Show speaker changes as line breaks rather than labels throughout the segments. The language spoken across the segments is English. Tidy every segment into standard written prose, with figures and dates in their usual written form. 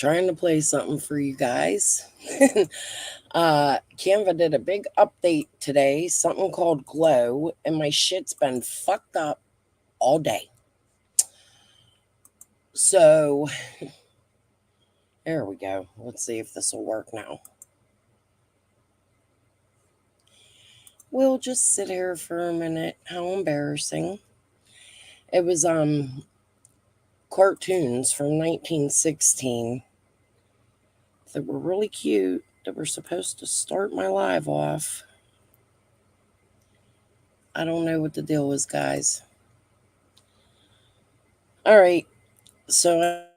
trying to play something for you guys. Canva did a big update today, something called Glow, and my shit's been fucked up all day. So, there we go. Let's see if this will work now. We'll just sit here for a minute. How embarrassing. It was cartoons from 1916 that were really cute that were supposed to start my live off. I don't know what the deal is, guys. All right. So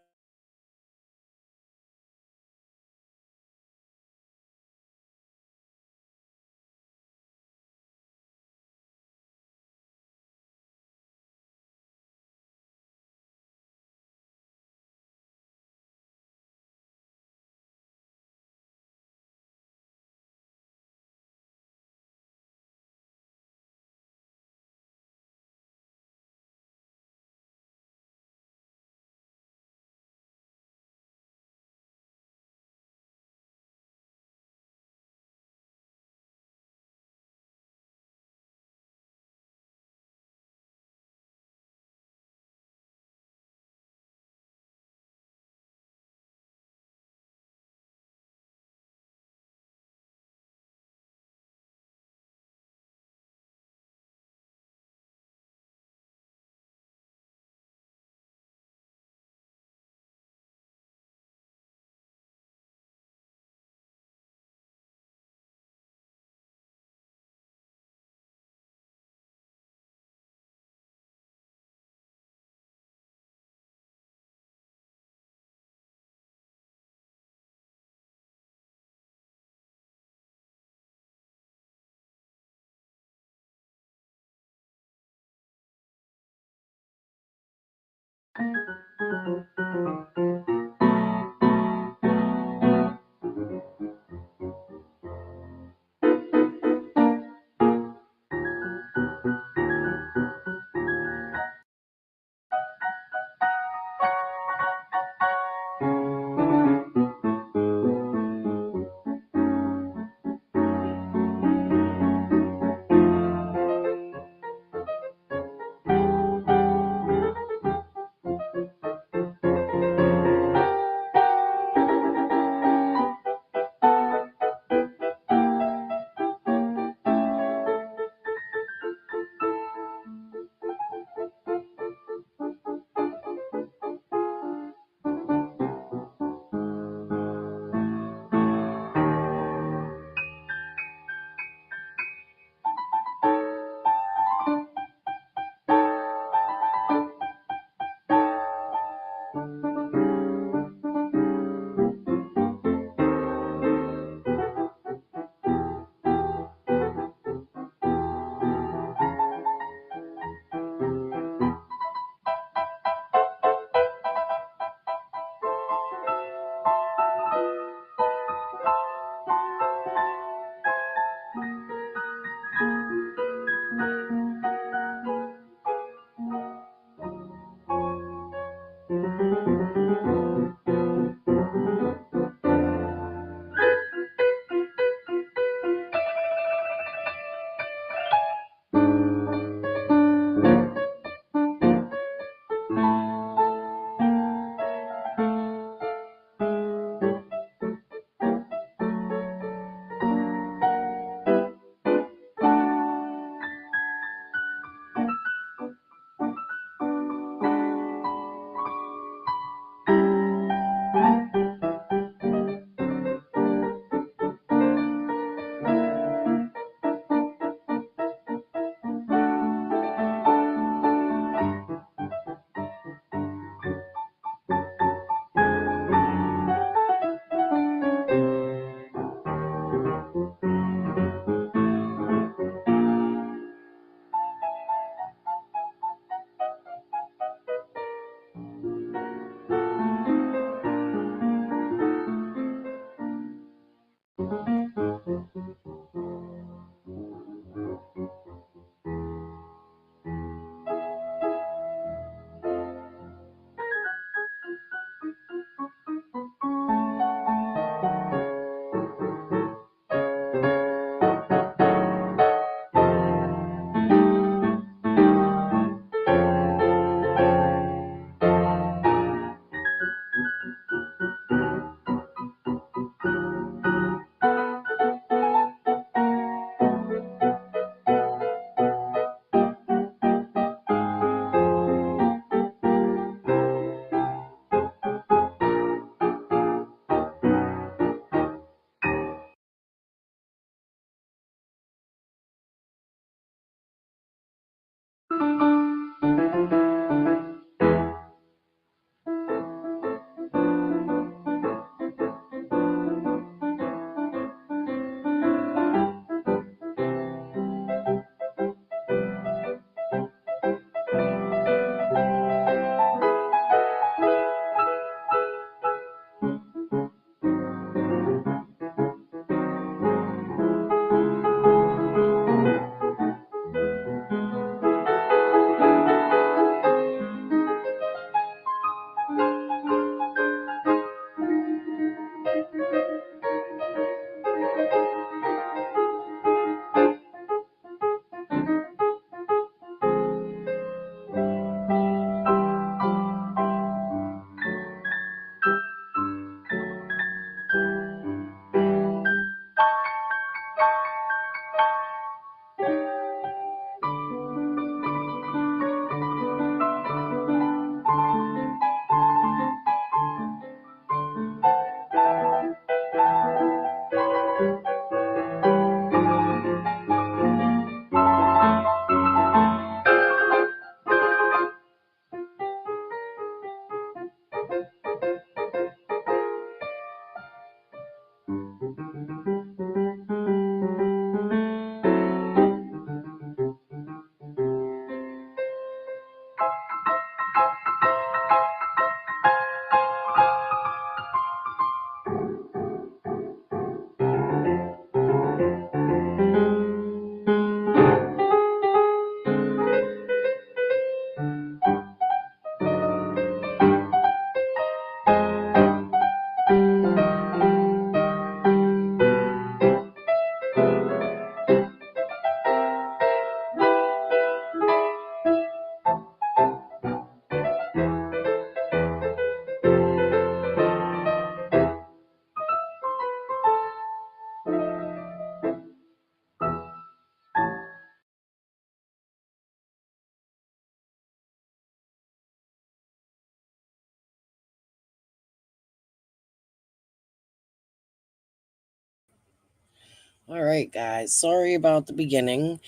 All right, guys. Sorry about the beginning.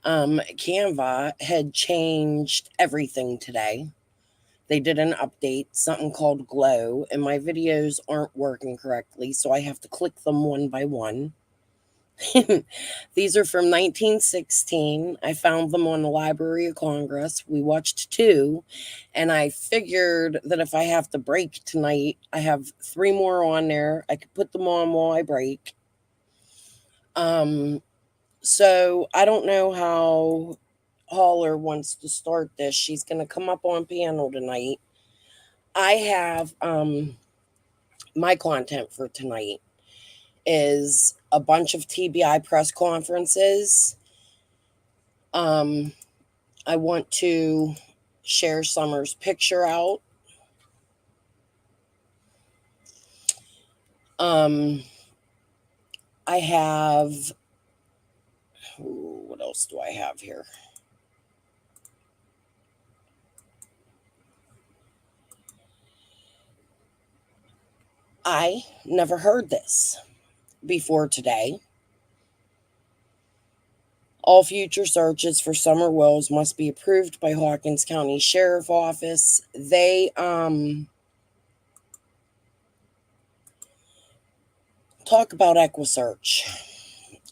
Canva had changed everything today. They did an update, something called Glow, and my videos aren't working correctly, so I have to click them one by one. These are from 1916. I found them on the Library of Congress. We watched two, and I figured that if I have to break tonight, I have three more on there. I could put them on while I break. So I don't know how Holler wants to start this. She's going to come up on panel tonight. I have my content for tonight is a bunch of TBI press conferences. I want to share Summer's picture out. I have, what else do I have here? I never heard this before today. All future searches for Summer Wills must be approved by Hawkins County Sheriff Office. They talk about EquiSearch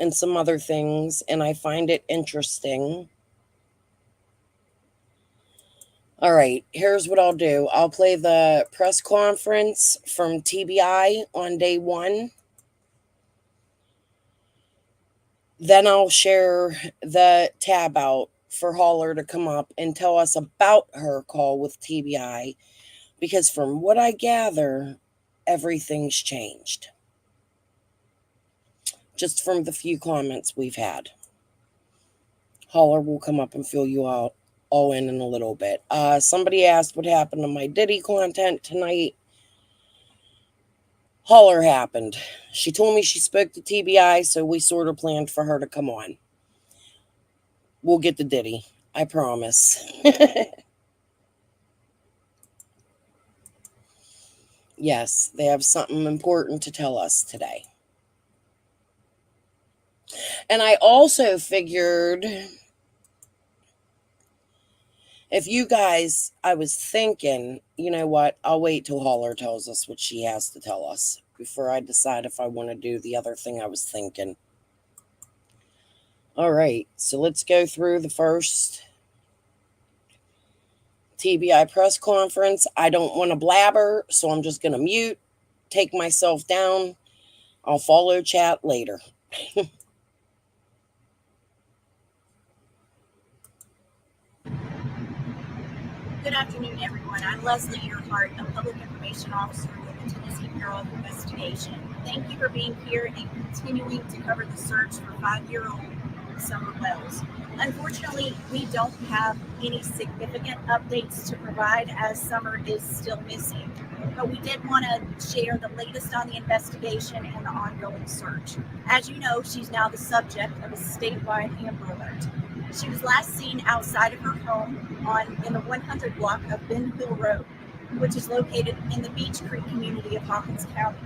and some other things, and I find it interesting. All right, here's what I'll do. I'll play the press conference from TBI on day one. Then I'll share the tab out for Holler to come up and tell us about her call with TBI, because from what I gather, everything's changed. Just from the few comments we've had. Holler will come up and fill you out all in a little bit. Somebody asked what happened to my Diddy content tonight. Holler happened. She told me she spoke to TBI, so we sort of planned for her to come on. We'll get the Diddy. I promise. Yes, they have something important to tell us today. And I also figured, if you guys, I was thinking, you know what, I'll wait till Holler tells us what she has to tell us before I decide if I want to do the other thing I was thinking. All right, so let's go through the first TBI press conference. I don't want to blabber, so I'm just going to mute, take myself down. I'll follow chat later.
Good afternoon, everyone. I'm Leslie Earhart, a public information officer with the Tennessee Bureau of Investigation. Thank you for being here and continuing to cover the search for 5-year-old Summer Wells. Unfortunately, we don't have any significant updates to provide as Summer is still missing, but we did want to share the latest on the investigation and the ongoing search. As you know, she's now the subject of a statewide Amber Alert. She was last seen outside of her home in the 100 block of Ben Hill Road, which is located in the Beach Creek community of Hawkins County.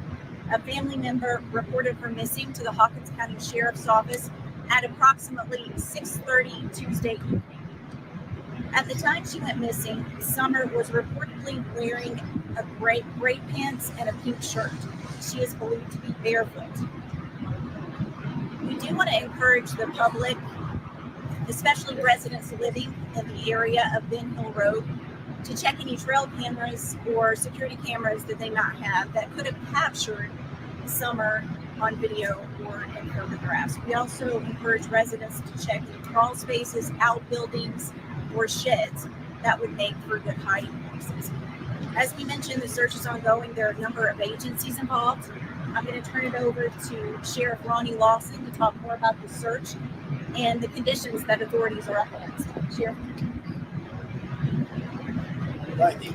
A family member reported her missing to the Hawkins County Sheriff's Office at approximately 6:30 Tuesday evening. At the time she went missing, Summer was reportedly wearing a gray pants, and a pink shirt. She is believed to be barefoot. We do want to encourage the public, especially residents living in the area of Ben Hill Road, to check any trail cameras or security cameras that they might have that could have captured Summer on video or in photographs. We also encourage residents to check the crawl spaces, outbuildings, or sheds that would make for good hiding places. As we mentioned, the search is ongoing. There are a number of agencies involved. I'm going to turn it over to Sheriff Ronnie Lawson to talk more about the search and the conditions that authorities are up against. Sheriff.
Thank you.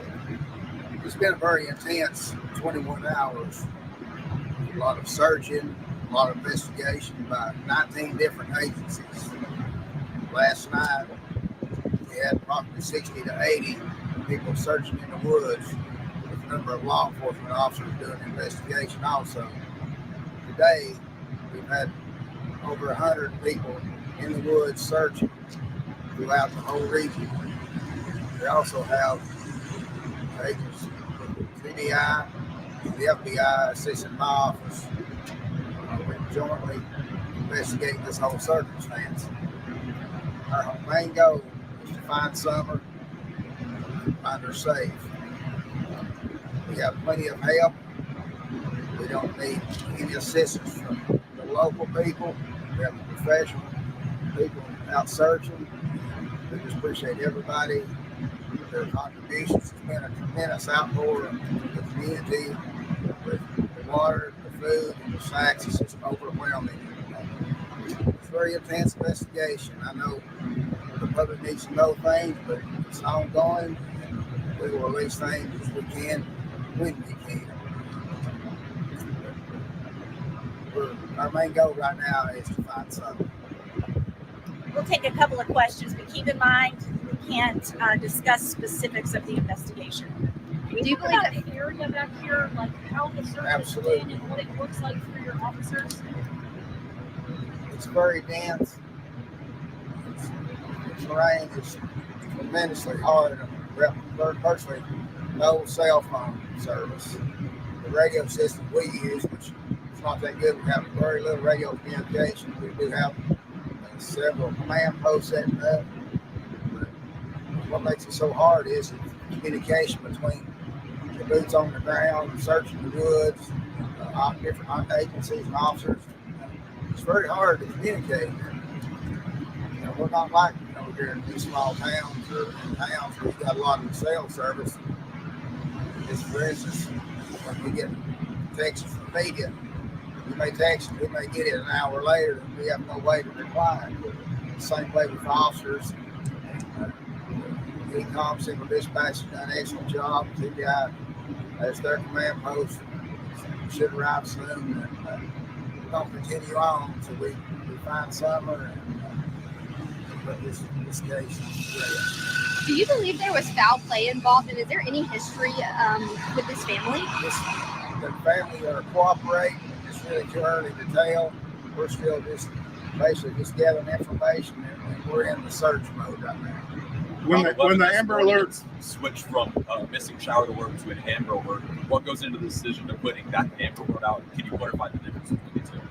It's been a very intense 21 hours. A lot of searching, a lot of investigation by 19 different agencies. Last night, we had approximately 60 to 80 people searching in the woods, with a number of law enforcement officers doing investigation also. Today, we've had over 100 people in the woods searching throughout the whole region. We also have agents with the CDI and the FBI assisting my office. We're jointly investigating this whole circumstance. Our main goal is to find Summer, find her safe. We have plenty of help. We don't need any assistance from the local people. We have the professional people out searching. We just appreciate everybody, their contributions. It's been a tremendous outpour of the community with the water, the food, and the snacks. It's just overwhelming. It's a very intense investigation. I know the public needs to know things, but it's ongoing. We will release things as we can when we can. Our main goal right now is to find something.
We'll take a couple of questions, but keep in mind we can't discuss specifics of the investigation.
Do you believe that the area back here, like how the search has been and what it looks like for your officers?
It's very dense. The terrain is tremendously hard. Virtually no cell phone service. The radio system we use, which is not that good, we have very little radio communication. We do have several command posts setting up. But what makes it so hard is the communication between the boots on the ground, searching the woods, different agencies and officers. It's very hard to communicate. We're not like here in these small towns or in towns where we've got a lot of cell service. Just for instance, when we get texts from media, we may text, we may get it an hour later, and we have no way to reply. The same way with officers. ECOM, Single Dispatch, has done an excellent job. TBI has their command post. Should arrive soon. And we're going to continue on until we find Summer and put this case.
Do you believe there was foul play involved, and is there any history with this family?
The family are cooperating. It's really too early to tell. We're still basically gathering information, and we're in the search mode right now.
When the Amber Alerts switch from missing child alert to an Amber Alert, what goes into the decision of putting that Amber Alert out? Can you clarify the difference between the two?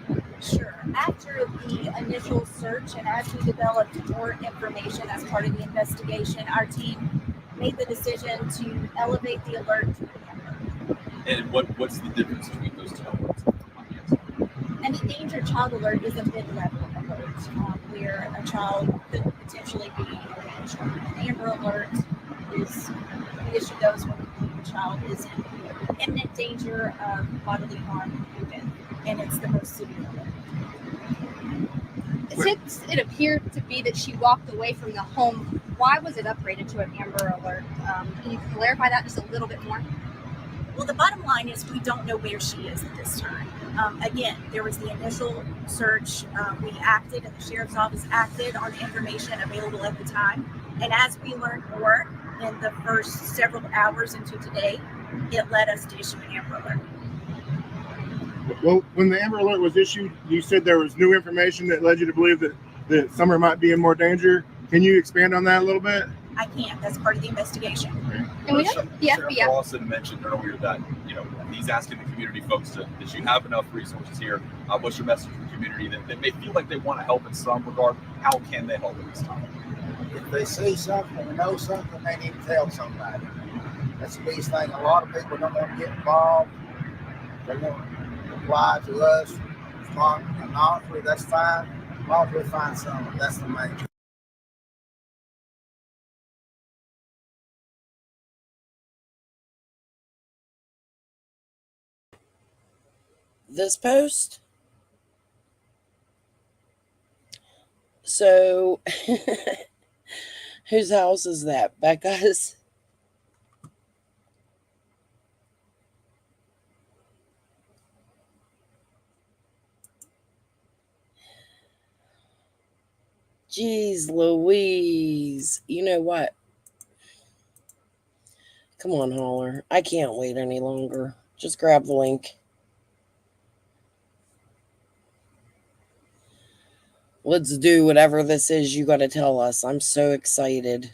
Sure. After the initial search and as we developed more information as part of the investigation, our team made the decision to elevate the alert to an Amber.
And what's the difference between those two alerts?
An endangered child alert is a mid-level alert where a child could potentially be endangered. An Amber Alert is we issue those when the child is in imminent danger of bodily harm or death, and it's the most severe alert.
Since it appeared to be that she walked away from the home, why was it upgraded to an Amber Alert? Can you clarify that just a little bit more?
Well, the bottom line is we don't know where she is at this time. Again, there was the initial search. We acted, and the sheriff's office acted on the information available at the time. And as we learned more in the first several hours into today, it led us to issue an Amber Alert.
Well, when the Amber Alert was issued, you said there was new information that led you to believe that Summer might be in more danger. Can you expand on that a little bit?
I can't. That's part of the investigation.
And we know the
Sheriff
FBI.
Lawson mentioned earlier that he's asking the community folks that you have enough resources here. What's your message to the community that may feel like they want to help in some regard? How can they help at this time?
If they see something or know something, they need to tell somebody. That's the biggest thing. A lot of people don't want to get involved. They want to apply to us. Anonymously, that's fine. As long as we find something, that's the main thing.
This post. So, whose house is that? Becca's? Jeez Louise. You know what? Come on, Holler. I can't wait any longer. Just grab the link. Let's do whatever this is you got to tell us. I'm so excited.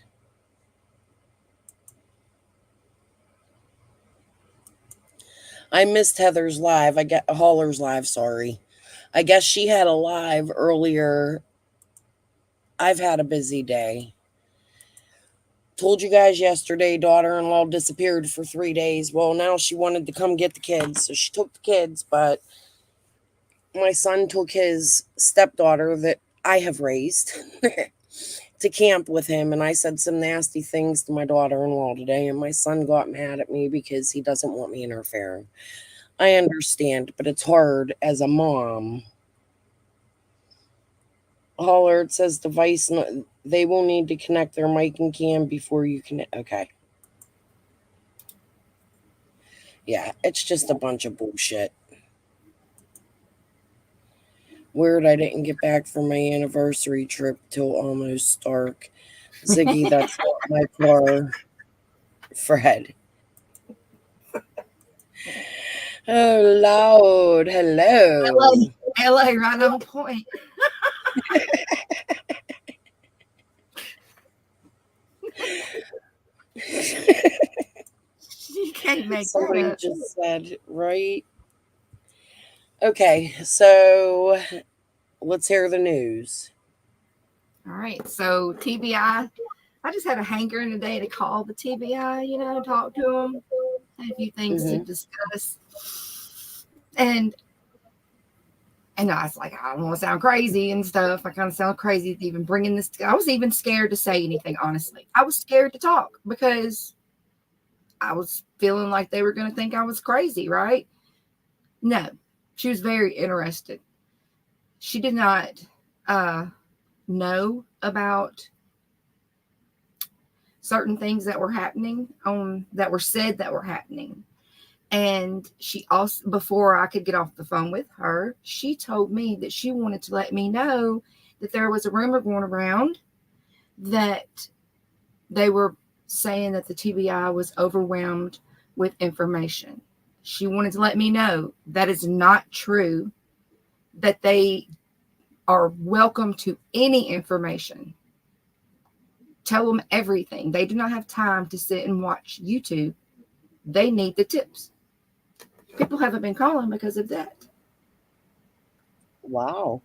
I missed Heather's live. I get Holler's live, sorry. I guess she had a live earlier. I've had a busy day. Told you guys yesterday, daughter-in-law disappeared for 3 days. Well, now she wanted to come get the kids, so she took the kids, but my son took his stepdaughter that I have raised to camp with him, and I said some nasty things to my daughter-in-law today, and my son got mad at me because he doesn't want me interfering. I understand, but it's hard as a mom. Holler, it says device, they will need to connect their mic and cam before you can. Okay. Yeah, it's just a bunch of bullshit. Weird, I didn't get back from my anniversary trip till almost dark. Ziggy, that's not my car. Fred. Oh, Lord. Hello.
LA, right on point. You can't make
Somebody
that up.
just said, right? Okay, so let's hear the news.
All right, so TBI. I just had a hankering today to call the TBI, talk to them, had a few things to discuss. And I was like, I don't want to sound crazy and stuff. I kind of sound crazy to even bringing this. I was even scared to say anything, honestly. I was scared to talk because I was feeling like they were going to think I was crazy, right? No, she was very interested. She did not know about certain things that were happening that were said that were happening. And she also, before I could get off the phone with her, she told me that she wanted to let me know that there was a rumor going around that they were saying that the TBI was overwhelmed with information. She wanted to let me know that is not true, that they are welcome to any information. Tell them everything. They do not have time to sit and watch YouTube. They need the tips. People haven't been calling because of that.
Wow.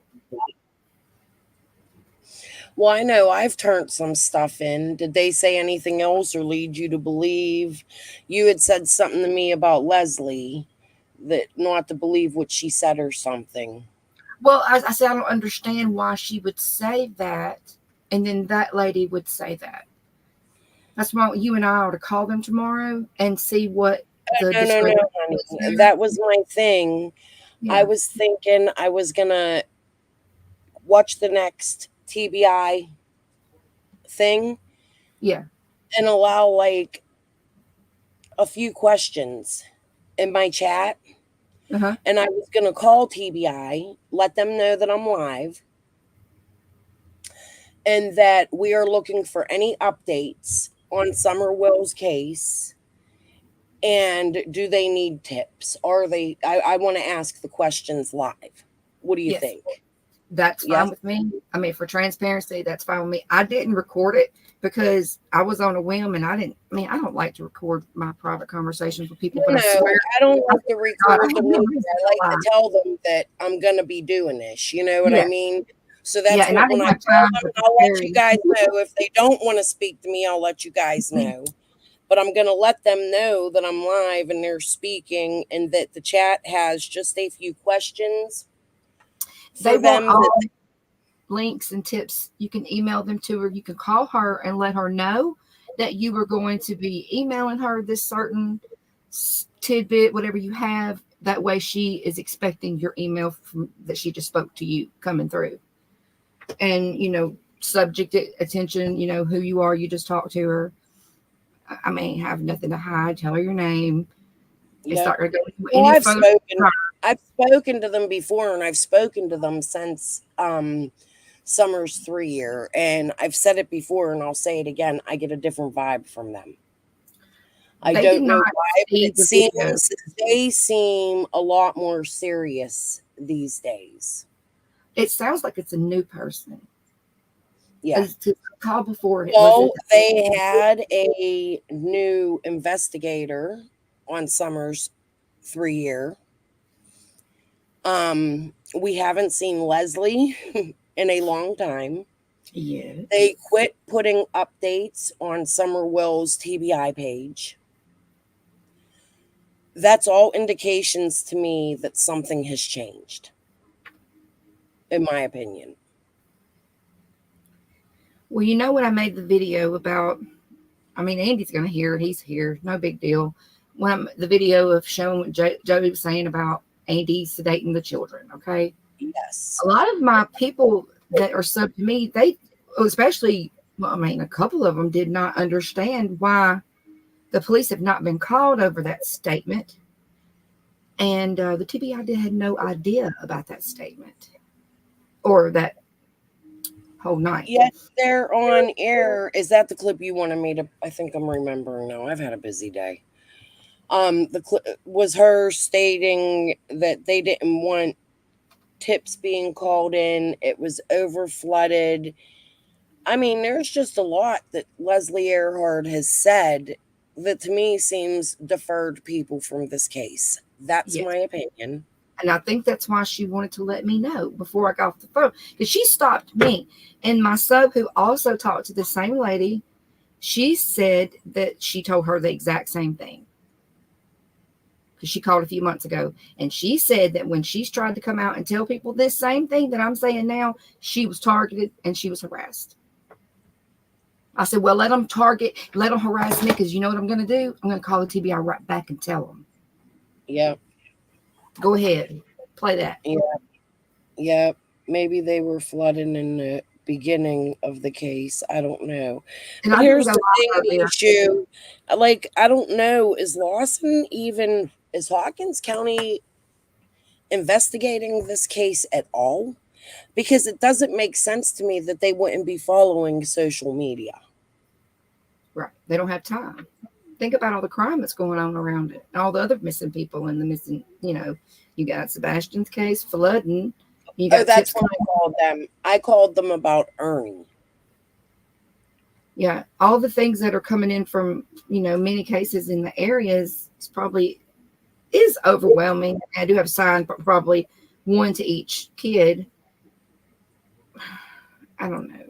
Well, I know I've turned some stuff in. Did they say anything else or lead you to believe? You had said something to me about Leslie, that not to believe what she said or something.
Well, I said I don't understand why she would say that, and then that lady would say that. That's why you and I ought to call them tomorrow and see what the
No,
discrepancy
honey.
is there.
That was my thing.
Yeah.
I was thinking I was going to watch the next TBI thing.
Yeah.
And allow like a few questions in my chat.
Uh-huh.
And I was going to call TBI, let them know that I'm live, and that we are looking for any updates on Summer Will's case. And do they need tips? Are they? I want to ask the questions live. What do you
Yes.
think?
That's fine
Yes.
with me. I mean, for transparency, that's fine with me. I didn't record it because I was on a whim, and I don't like to record my private conversations with people, but I
No,
swear,
I don't
I
like to
swear to God, I
record
have
them
no
either.
reason
I
to
like
lie.
to tell them that I'm gonna be doing this. You know what I
Yeah,
mean? So
yeah,
that's
and I
what when
didn't
I
have
tell
time
them,
to
I'll
prepare
let you guys
anything.
know. If they don't want to speak to me, I'll let you guys know. But I'm gonna let them know that I'm live and they're speaking, and that the chat has just a few questions
They
for
want
them.
all links and tips. You can email them to her. You can call her and let her know that you were going to be emailing her this certain tidbit, whatever you have. That way, she is expecting your email that she just spoke to you coming through. And, subject attention, who you are. You just talked to her. I mean, have nothing to hide. Tell her your name. It's
Yep.
not going to go into
Well,
any photo.
I've spoken to them before, and I've spoken to them since Summer's 3 year, and I've said it before, and I'll say it again. I get a different vibe from them. I
They did
don't know
not
why, but
see
it
the video.
seems they seem a lot more serious these days.
It sounds like it's a new person.
Yeah.
As to call before, and it wasn't.
Well, they had a new investigator on Summer's 3 year. We haven't seen Leslie in a long time.
Yeah.
They quit putting updates on Summer Will's TBI page. That's all indications to me that something has changed, in my opinion.
Well, when I made the video about, I mean, Andy's going to hear it. He's here. No big deal. The video of showing what Jody was saying about Andy sedating the children, okay?
Yes.
A lot of my people that are sub to me, especially, well, I mean, a couple of them did not understand why the police have not been called over that statement. And the TBI had no idea about that statement or that whole night.
Yet they're on air. Is that the clip you wanted me to? I think I'm remembering now. I've had a busy day. The clip was her stating that they didn't want tips being called in. It was over flooded. I mean, there's just a lot that Leslie Earhart has said that to me seems deferred people from this case. That's
Yes.
my opinion.
And I think that's why she wanted to let me know before I got off the phone. Because she stopped me. And my sub, who also talked to the same lady, she said that she told her the exact same thing. Because she called a few months ago. And she said that when she's tried to come out and tell people this same thing that I'm saying now, she was targeted and she was harassed. I said, well, let them harass me, because you know what I'm going to do? I'm going to call the TBI right back and tell them.
Yeah.
Go ahead. Play that.
Yeah. Yeah. Maybe they were flooding in the beginning of the case. I don't know.
And
But
I didn't
here's
go
the thing,
live earlier.
issue. Like, I don't know. Is Hawkins County investigating this case at all? Because it doesn't make sense to me that they wouldn't be following social media.
Right. They don't have time. Think about all the crime that's going on around it, and all the other missing people and the missing, you got Sebastian's case, flooding. You
Oh,
got
that's
tips.
when I called them. I called them about Ernie.
Yeah. All the things that are coming in from, many cases in the areas is overwhelming. I do have assigned probably one to each kid. I don't know.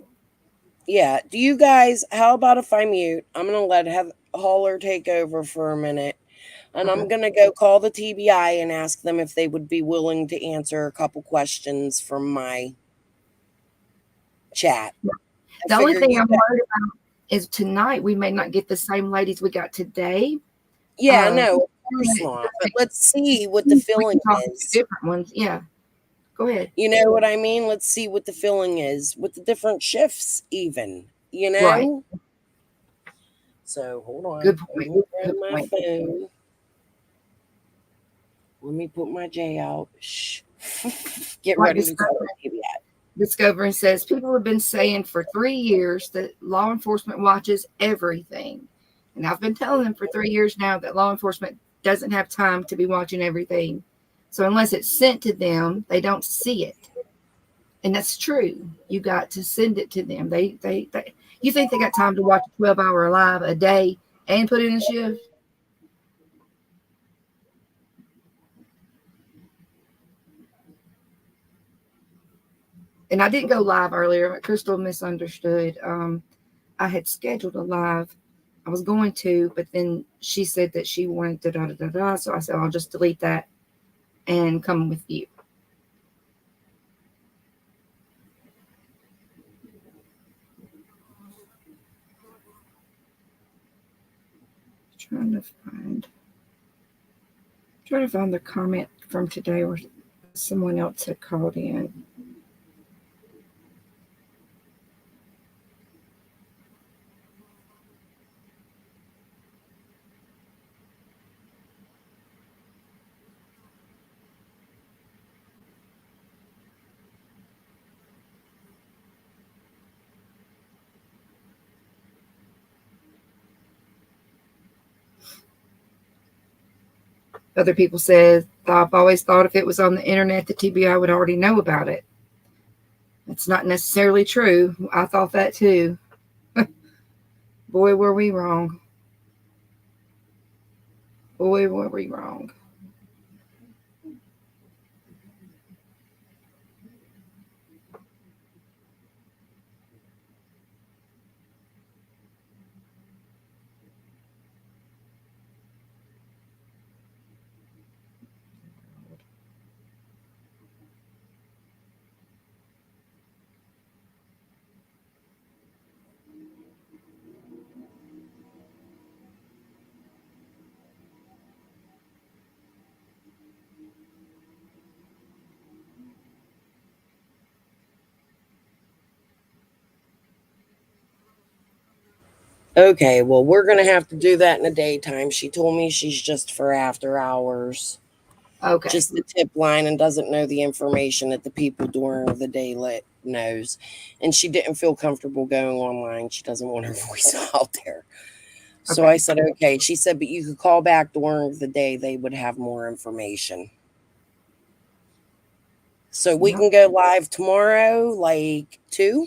Yeah. Do you guys, how about if I mute? I'm going to let Holler take over for a minute. And I'm
Okay.
going to go call the TBI and ask them if they would be willing to answer a couple questions from my chat.
The only thing I'm worried about is tonight we may not get the same ladies we got today.
Yeah, no, of course not. But let's see what the feeling is.
Different ones. Yeah. Go ahead.
You know what I mean? Let's see what the feeling is with the different shifts, even,
Right.
So hold on.
Good point.
Let me grab
Good
my
point.
phone. Let me put my J out. Shh. Get ready to call the TBI.
Discovering says people have been saying for 3 years that law enforcement watches everything. And I've been telling them for 3 years now that law enforcement doesn't have time to be watching everything. So unless it's sent to them, they don't see it. And that's true. You got to send it to them. They you think they got time to watch a 12-hour live a day and put in a shift? And I didn't go live earlier. Crystal misunderstood. I had scheduled a live. I was going to, but then she said that she wanted da da da da da. So I said I'll just delete that and come with you. Trying to find the comment from today where someone else had called in. Other people said, I've always thought if it was on the internet, the TBI would already know about it. That's not necessarily true. I thought that too. Boy, were we wrong. Boy, were we wrong.
Okay, well, we're going to have to do that in the daytime. She told me she's just for after hours,
Okay.
just the tip line, and doesn't know the information that the people during the day knows. And she didn't feel comfortable going online. She doesn't want her voice out there. So
Okay.
I said, okay. She said, but you could call back during the day. They would have more information. So we
Yep.
can go live tomorrow, like 2,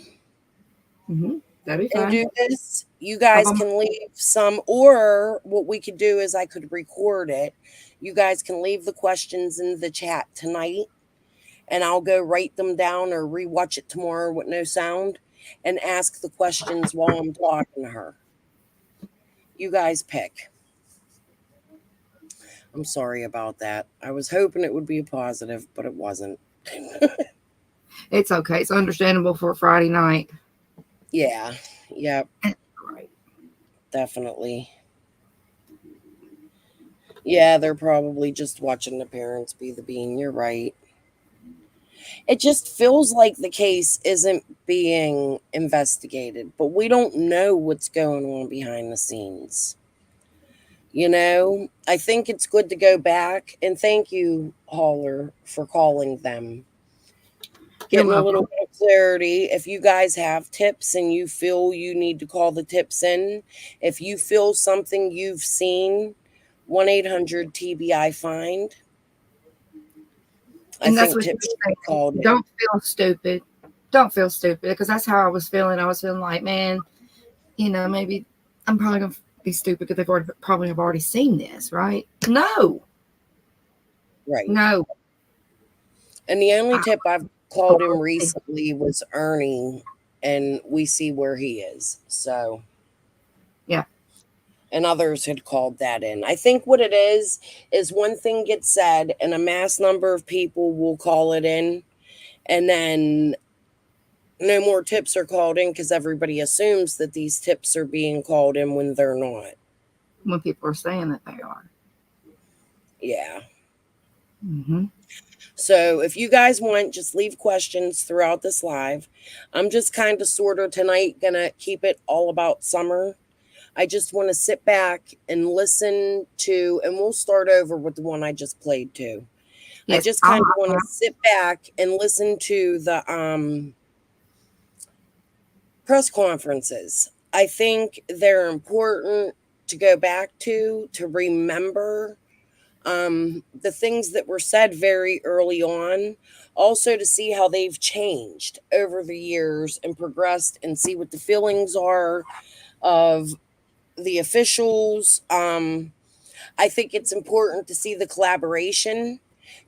That'd be
and
fine.
do this. You
I've
guys
almost,
can leave some, or what we could do is I could record it. You guys can leave the questions in the chat tonight, and I'll go write them down or rewatch it tomorrow with no sound and ask the questions while I'm talking to her. You guys pick. I'm sorry about that. I was hoping it would be a positive, but it wasn't.
it's okay. It's understandable for a Friday night.
Yeah. Yep.
Right.
Definitely. Yeah, they're probably just watching the parents be the bean. You're right. It just feels like the case isn't being investigated, but we don't know what's going on behind the scenes. I think it's good to go back and thank you, Holler, for calling them.
You're
Getting a little
welcome.
bit of clarity. If you guys have tips and you feel you need to call the tips in, if you feel something you've seen, 1-800 TBI find. I
And that's
think
what she
tips
was
should be
saying.
called in.
Don't feel stupid. Don't feel stupid because that's how I was feeling. I was feeling like, man, maybe I'm probably gonna be stupid because probably have already seen this, right? No,
Right.
no.
And the only
I
tip I've called him
totally.
recently was Ernie, and we see where he is. So,
Yeah.
and others had called that in. I think what it is one thing gets said, and a mass number of people will call it in, and then no more tips are called in because everybody assumes that these tips are being called in when they're not.
When people are saying that they are.
Yeah.
Mm-hmm.
So if you guys want, just leave questions throughout this live. I'm just kind of sort of tonight gonna keep it all about summer. I just want to sit back and listen to, and we'll start over with the one I just played too. I
Yes.
just kind of want to sit back and listen to the press conferences. I think they're important to go back to remember The things that were said very early on, also to see how they've changed over the years and progressed and see what the feelings are of the officials. I think it's important to see the collaboration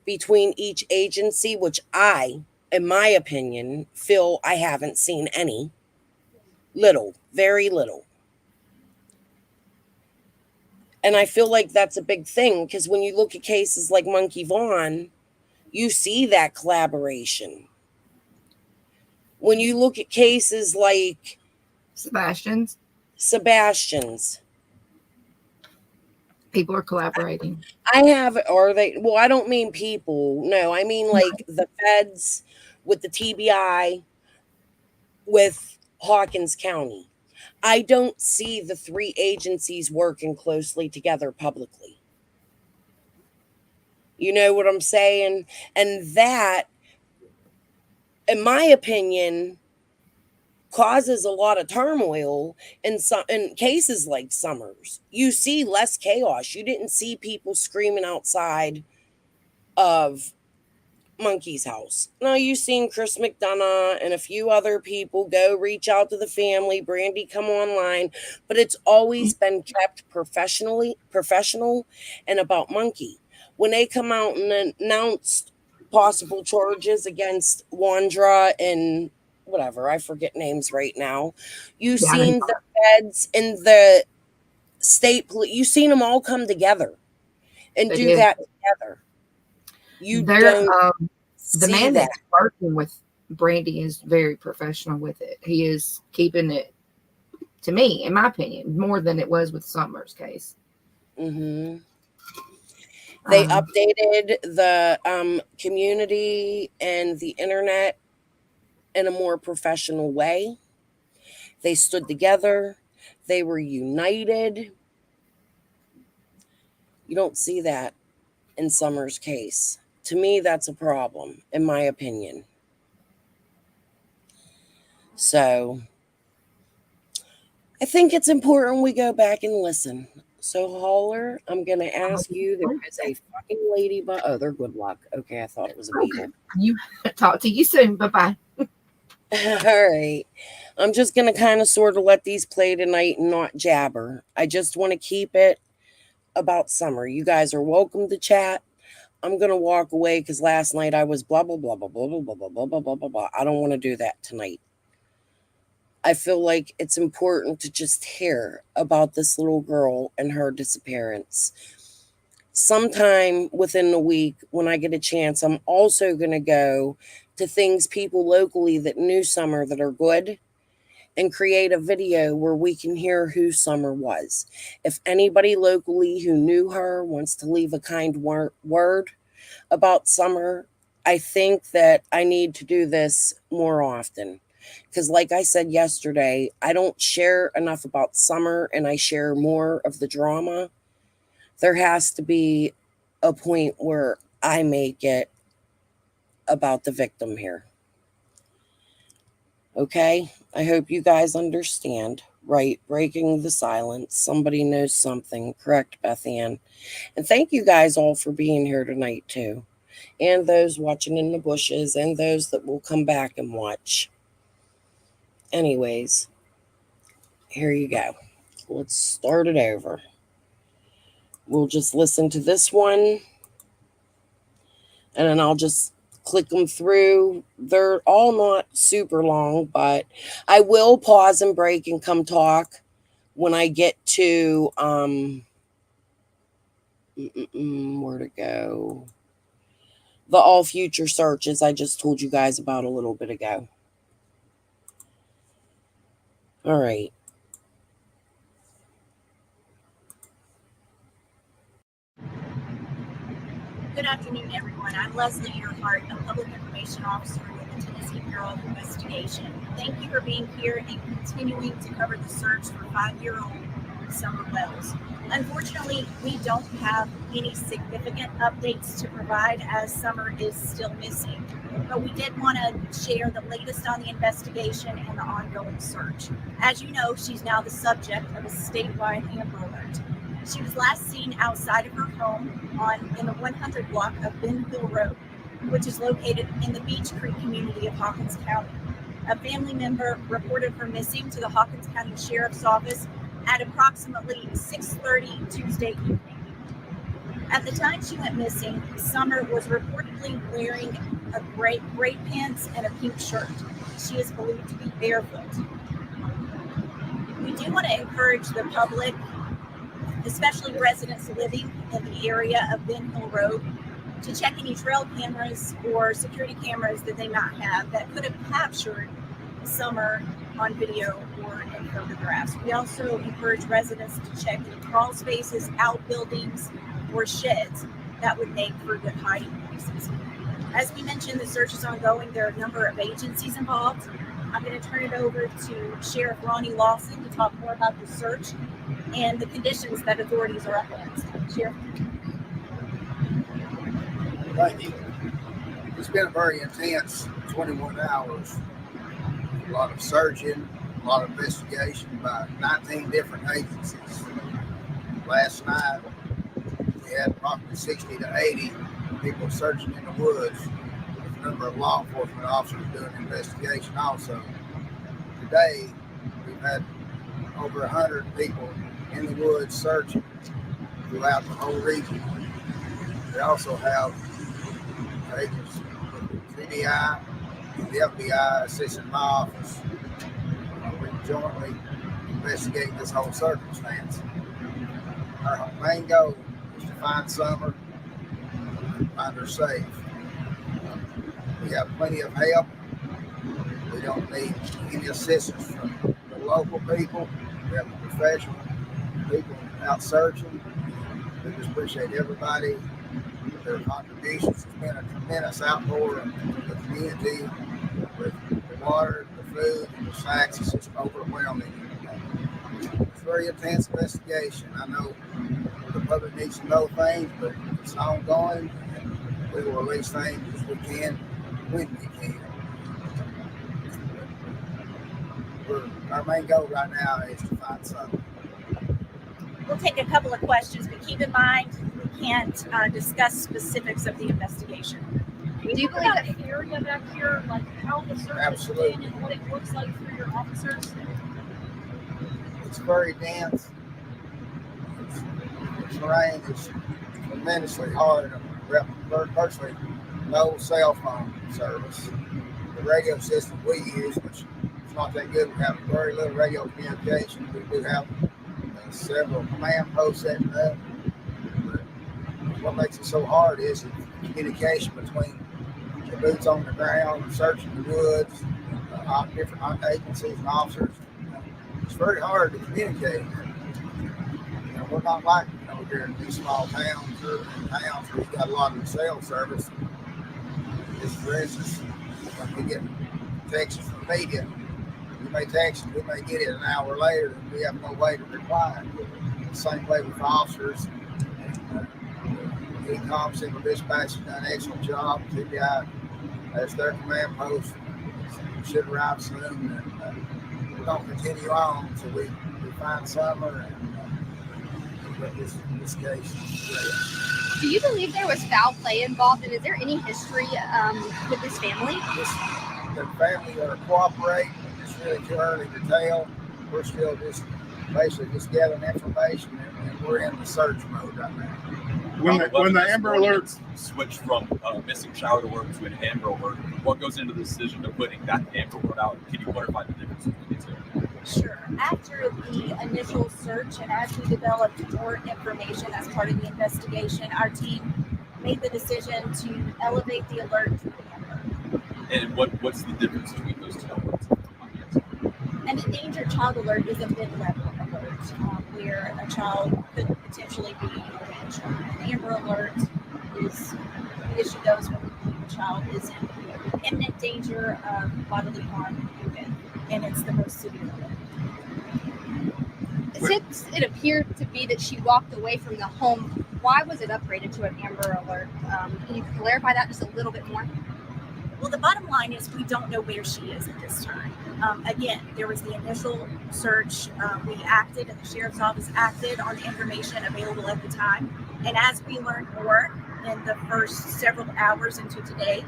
between each agency, which I, in my opinion, feel I haven't seen any. Little, very little. And I feel like that's a big thing because when you look at cases like Monkey Vaughn, you see that collaboration. When you look at cases like
Sebastian's,
Sebastian's,
people are collaborating.
I have, or they, well, I don't mean people. No, I mean like the feds with the TBI with Hawkins County. I don't see the three agencies working closely together publicly. You know what I'm saying? And that, in my opinion, causes a lot of turmoil in some in cases like Summers. You see less chaos. You didn't see people screaming outside of Monkey's house. Now you've seen Chris McDonough and a few other people go reach out to the family, Brandy come online, but it's always been kept professional and about Monkey. When they come out and announced possible charges against Wandra and whatever, I forget names right now, you've
Yeah,
seen the feds and the you seen them all come together and
they
do
did.
that together. You
They're
don't
the
see
man
that.
that's working with Brandy is very professional with it. He is keeping it, to me, in my opinion, more than it was with Summer's case.
Hmm. They
Um,
updated the community and the internet in a more professional way. They stood together. They were united. You don't see that in Summer's case. To me, that's a problem, in my opinion. So I think it's important we go back and listen. So, Holler, I'm going to ask you. There is a fucking ladybug. Oh, they're good luck. Okay, I thought it was a
okay.
beetle.
You talk to you soon. Bye bye.
All right. I'm just going to kind of sort of let these play tonight and not jabber. I just want to keep it about Summer. You guys are welcome to chat. I'm going to walk away because last night I was blah, blah, blah, blah, blah, blah, blah, blah, blah, blah, blah, blah, blah. I don't want to do that tonight. I feel like it's important to just hear about this little girl and her disappearance. Sometime within the week, when I get a chance, I'm also going to go to things people locally that knew Summer that are good and create a video where we can hear who Summer was. If anybody locally who knew her wants to leave a kind word about Summer, I think that I need to do this more often. Because, like I said yesterday, I don't share enough about Summer and I share more of the drama. There has to be a point where I make it about the victim here. Okay? I hope you guys understand. Right? Breaking the silence. Somebody knows something. Correct, Beth Ann. And thank you guys all for being here tonight, too. And those watching in the bushes and those that will come back and watch. Anyways, here you go. Let's start it over. We'll just listen to this one and then I'll just click them through. They're all not super long, but I will pause and break and come talk when I get to where to go. The all future searches I just told you guys about a little bit ago. All right.
Good afternoon, everyone. I'm Leslie Earhart, a public information officer with the Tennessee Bureau of Investigation. Thank you for being here and continuing to cover the search for 5-year-old Summer Wells. Unfortunately, we don't have any significant updates to provide as Summer is still missing. But we did want to share the latest on the investigation and the ongoing search. As you know, she's now the subject of a statewide Amber Alert. She was last seen outside of her home in the 100 block of Ben Hill Road, which is located in the Beach Creek community of Hawkins County. A family member reported her missing to the Hawkins County Sheriff's Office at approximately 6:30 Tuesday evening. At the time she went missing, Summer was reportedly wearing a gray pants and a pink shirt. She is believed to be barefoot. We do want to encourage the public, especially residents living in the area of Ben Hill Road, to check any trail cameras or security cameras that they might have that could have captured Summer on video or in photographs. We also encourage residents to check any crawl spaces, outbuildings, or sheds that would make for good hiding places. As we mentioned, the search is ongoing. There are a number of agencies involved. I'm going to turn it over to Sheriff Ronnie Lawson to talk more about the search and the conditions that authorities are up against. Sheriff.
Thank you. It's been a very intense 21 hours. A lot of searching, a lot of investigation by 19 different agencies. Last night, we had approximately 60 to 80 people searching in the woods, with a number of law enforcement officers doing investigation also. Today, we've had over 100 people in the woods searching throughout the whole region. We also have agents with the CDI and the FBI assisting my office. We jointly investigate this whole circumstance. Our main goal is to find Summer and find her safe. We have plenty of help. We don't need any assistance from the local people. We have the professional people out searching. We just appreciate everybody, their contributions. It's been a tremendous outpour of the community with the water, the food, and the snacks. It's just overwhelming. It's a very intense investigation. I know the public needs to know things, but it's ongoing, and we will release things as we can when we can. Our main goal right now is to find something.
We'll take a couple of questions, but keep in mind we can't discuss specifics of the investigation.
Do you believe that the area back here, like how the search
Absolutely.
is been and what it looks like for your officers?
It's very dense. The terrain is tremendously hard. Virtually no cell phone service. The radio system we use, which is not that good, we have very little radio communication. We do have several command posts setting up. But what makes it so hard is the communication between the boots on the ground, searching the woods, different agencies and officers. It's very hard to communicate. We're not like here in these small towns or towns where we've got a lot of cell service. Just for instance, when we get texts from media, we may text and we may get it an hour later and we have no way to reply. The same way with officers. ECOM, Central Dispatch, has done an excellent job. TBI has their command post. Should arrive soon. And we're going to continue on until we find Summer and get this case.
Do you believe there was foul play involved, and is there any history with this family?
The family are cooperating. It's really too early to tell. We're still basically gathering information, and we're in the search mode right now.
When the Amber Alert
switched from missing child alert to an Amber Alert, what goes into the decision of putting that Amber Alert out? Can you clarify the difference between the two?
Sure. After the initial search and as we developed more information as part of the investigation, our team made the decision to elevate the alert to the Amber.
And what's the difference between those two alerts?
An endangered child alert is a mid-level alert where a child could potentially be damaged. An Amber Alert is the issue goes when the child is in imminent danger of bodily harm or death, and it's the most severe alert.
Since it appeared to be that she walked away from the home, why was it upgraded to an Amber Alert? Can you clarify that just a little bit more?
Well, the bottom line is we don't know where she is at this time. Again, there was the initial search. We acted, and the sheriff's office acted on the information available at the time. And as we learned more in the first several hours into today,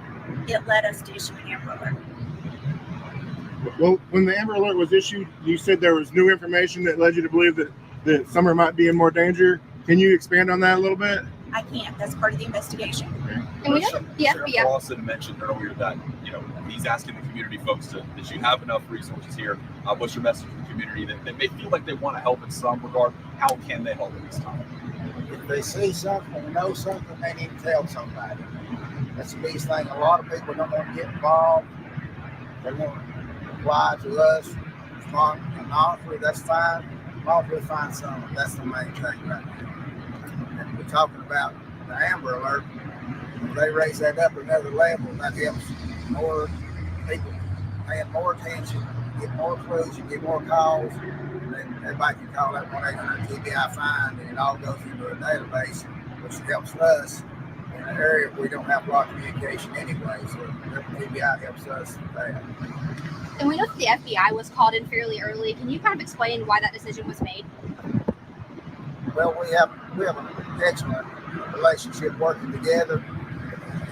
it led us to issue an Amber Alert.
Well, when the Amber Alert was issued, you said there was new information that led you to believe that Summer might be in more danger. Can you expand on that a little bit?
I can't. That's part of the investigation.
And we know the
Sheriff
FBI.
Lawson mentioned earlier that he's asking the community folks that you have enough resources here. What's your message to the community that may feel like they want to help in some regard? How can they help at this time?
If they see something or know something, they need to tell somebody. That's the biggest thing. A lot of people don't want to get involved. They want to apply to us, respond anonymously. That's fine. As long as we find something, that's the main thing right now. And we're talking about the Amber Alert. If they raise that up another level, that helps more people paying more attention, get more clues, you get more calls, and then everybody can call that 1-800 TBI find, and it all goes into a database, which helps us in an area where we don't have a lot of communication anyway. So TBI helps us with that.
And we know that the FBI was called in fairly early. Can you kind of explain why that decision was made?
Well, we have an excellent relationship working together,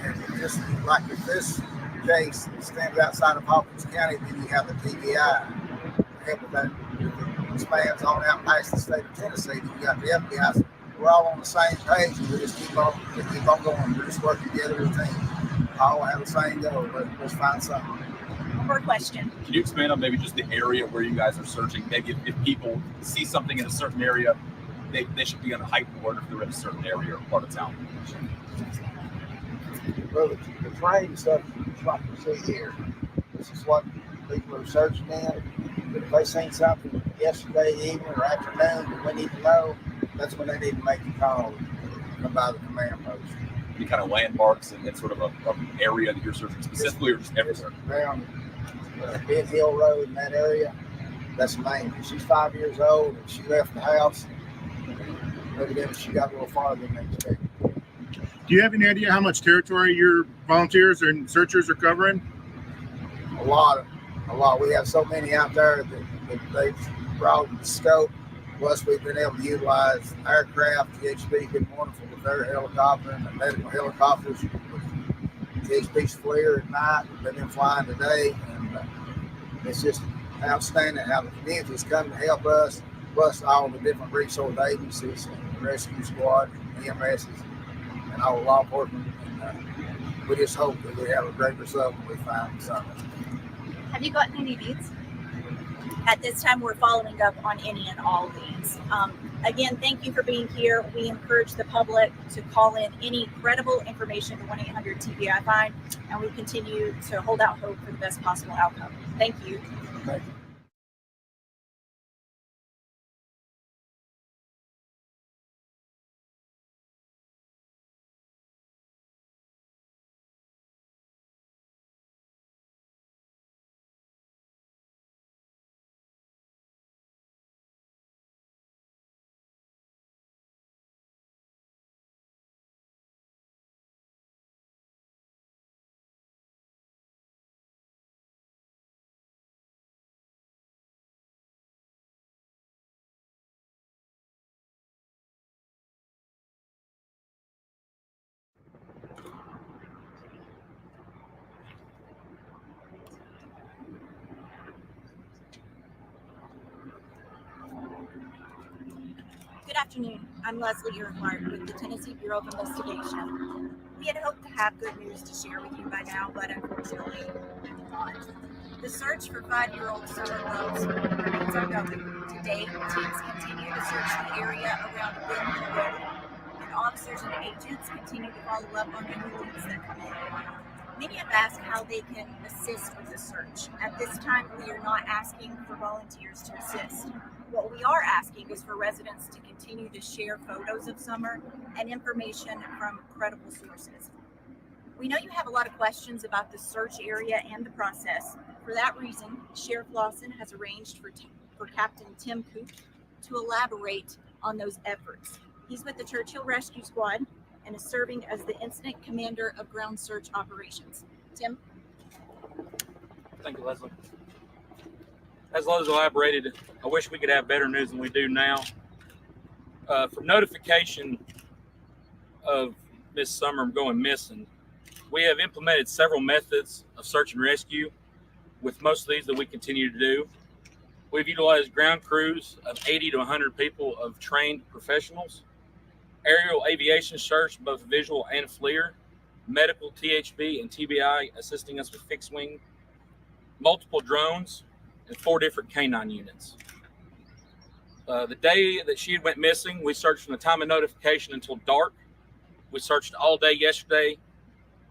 and just like with this case stands outside of Hawkins County, then you have the TBI help with that. Expands on out past the state of Tennessee. You got the FBI. So we're all on the same page, and we just keep on going. We're just working together as a team. All have the same goal. Let's find something.
One more question.
Can you expand on maybe just the area where you guys are searching? Maybe if people see something in a certain area, they should be on a heightened alert if they're in a certain area or part of town.
Well, the train stuff is like you see here. This is what people are searching in. But if they seen something yesterday evening or afternoon that we need to know, that's when they need to make a call and come by the command post.
Any kind of landmarks and sort of a area that you're searching specifically, or just everywhere?
Around Bid Hill Road in that area, that's the main. She's 5 years old and she left the house. Evidently, she got a little farther than expected.
Do you have any idea how much territory your volunteers and searchers are covering?
A lot. We have so many out there that they've broadened the scope. Plus, we've been able to utilize aircraft. THP's been wonderful with their helicopter and the medical helicopters. THP's FLIR at night. They've been flying today. And it's just outstanding how the community's come to help us, plus all the different resource agencies, rescue squad, EMSs, and all the law enforcement. And we just hope that we have a great result when we find something.
Have you gotten any leads?
At this time, we're following up on any and all leads. Again, thank you for being here. We encourage the public to call in any credible information to 1-800 TBI find, and we continue to hold out hope for the best possible outcome. Thank you.
Thank you.
Good afternoon. I'm Leslie Earhart with the Tennessee Bureau of Investigation. We had hoped to have good news to share with you by now, but unfortunately, we did not. The search for 5-year-old Summer Rose remains ongoing. Today, teams continue to search the area around Bid Hill Road, and officers and agents continue to follow up on any leads that come in. Many have asked how they can assist with the search. At this time, we are not asking for volunteers to assist. What we are asking is for residents to continue to share photos of Summer and information from credible sources. We know you have a lot of questions about the search area and the process. For that reason, Sheriff Lawson has arranged for Captain Tim Coop to elaborate on those efforts. He's with the Churchill Rescue Squad and is serving as the Incident Commander of Ground Search Operations. Tim?
Thank you, Leslie. As Leslie elaborated, I wish we could have better news than we do now. From notification of Miss Summer going missing, we have implemented several methods of search and rescue. With most of these that we continue to do, we've utilized ground crews of 80 to 100 people of trained professionals, aerial aviation search, both visual and FLIR, medical THB and TBI assisting us with fixed wing, multiple drones, and 4 different canine units. The day that she went missing, we searched from the time of notification until dark. We searched all day yesterday,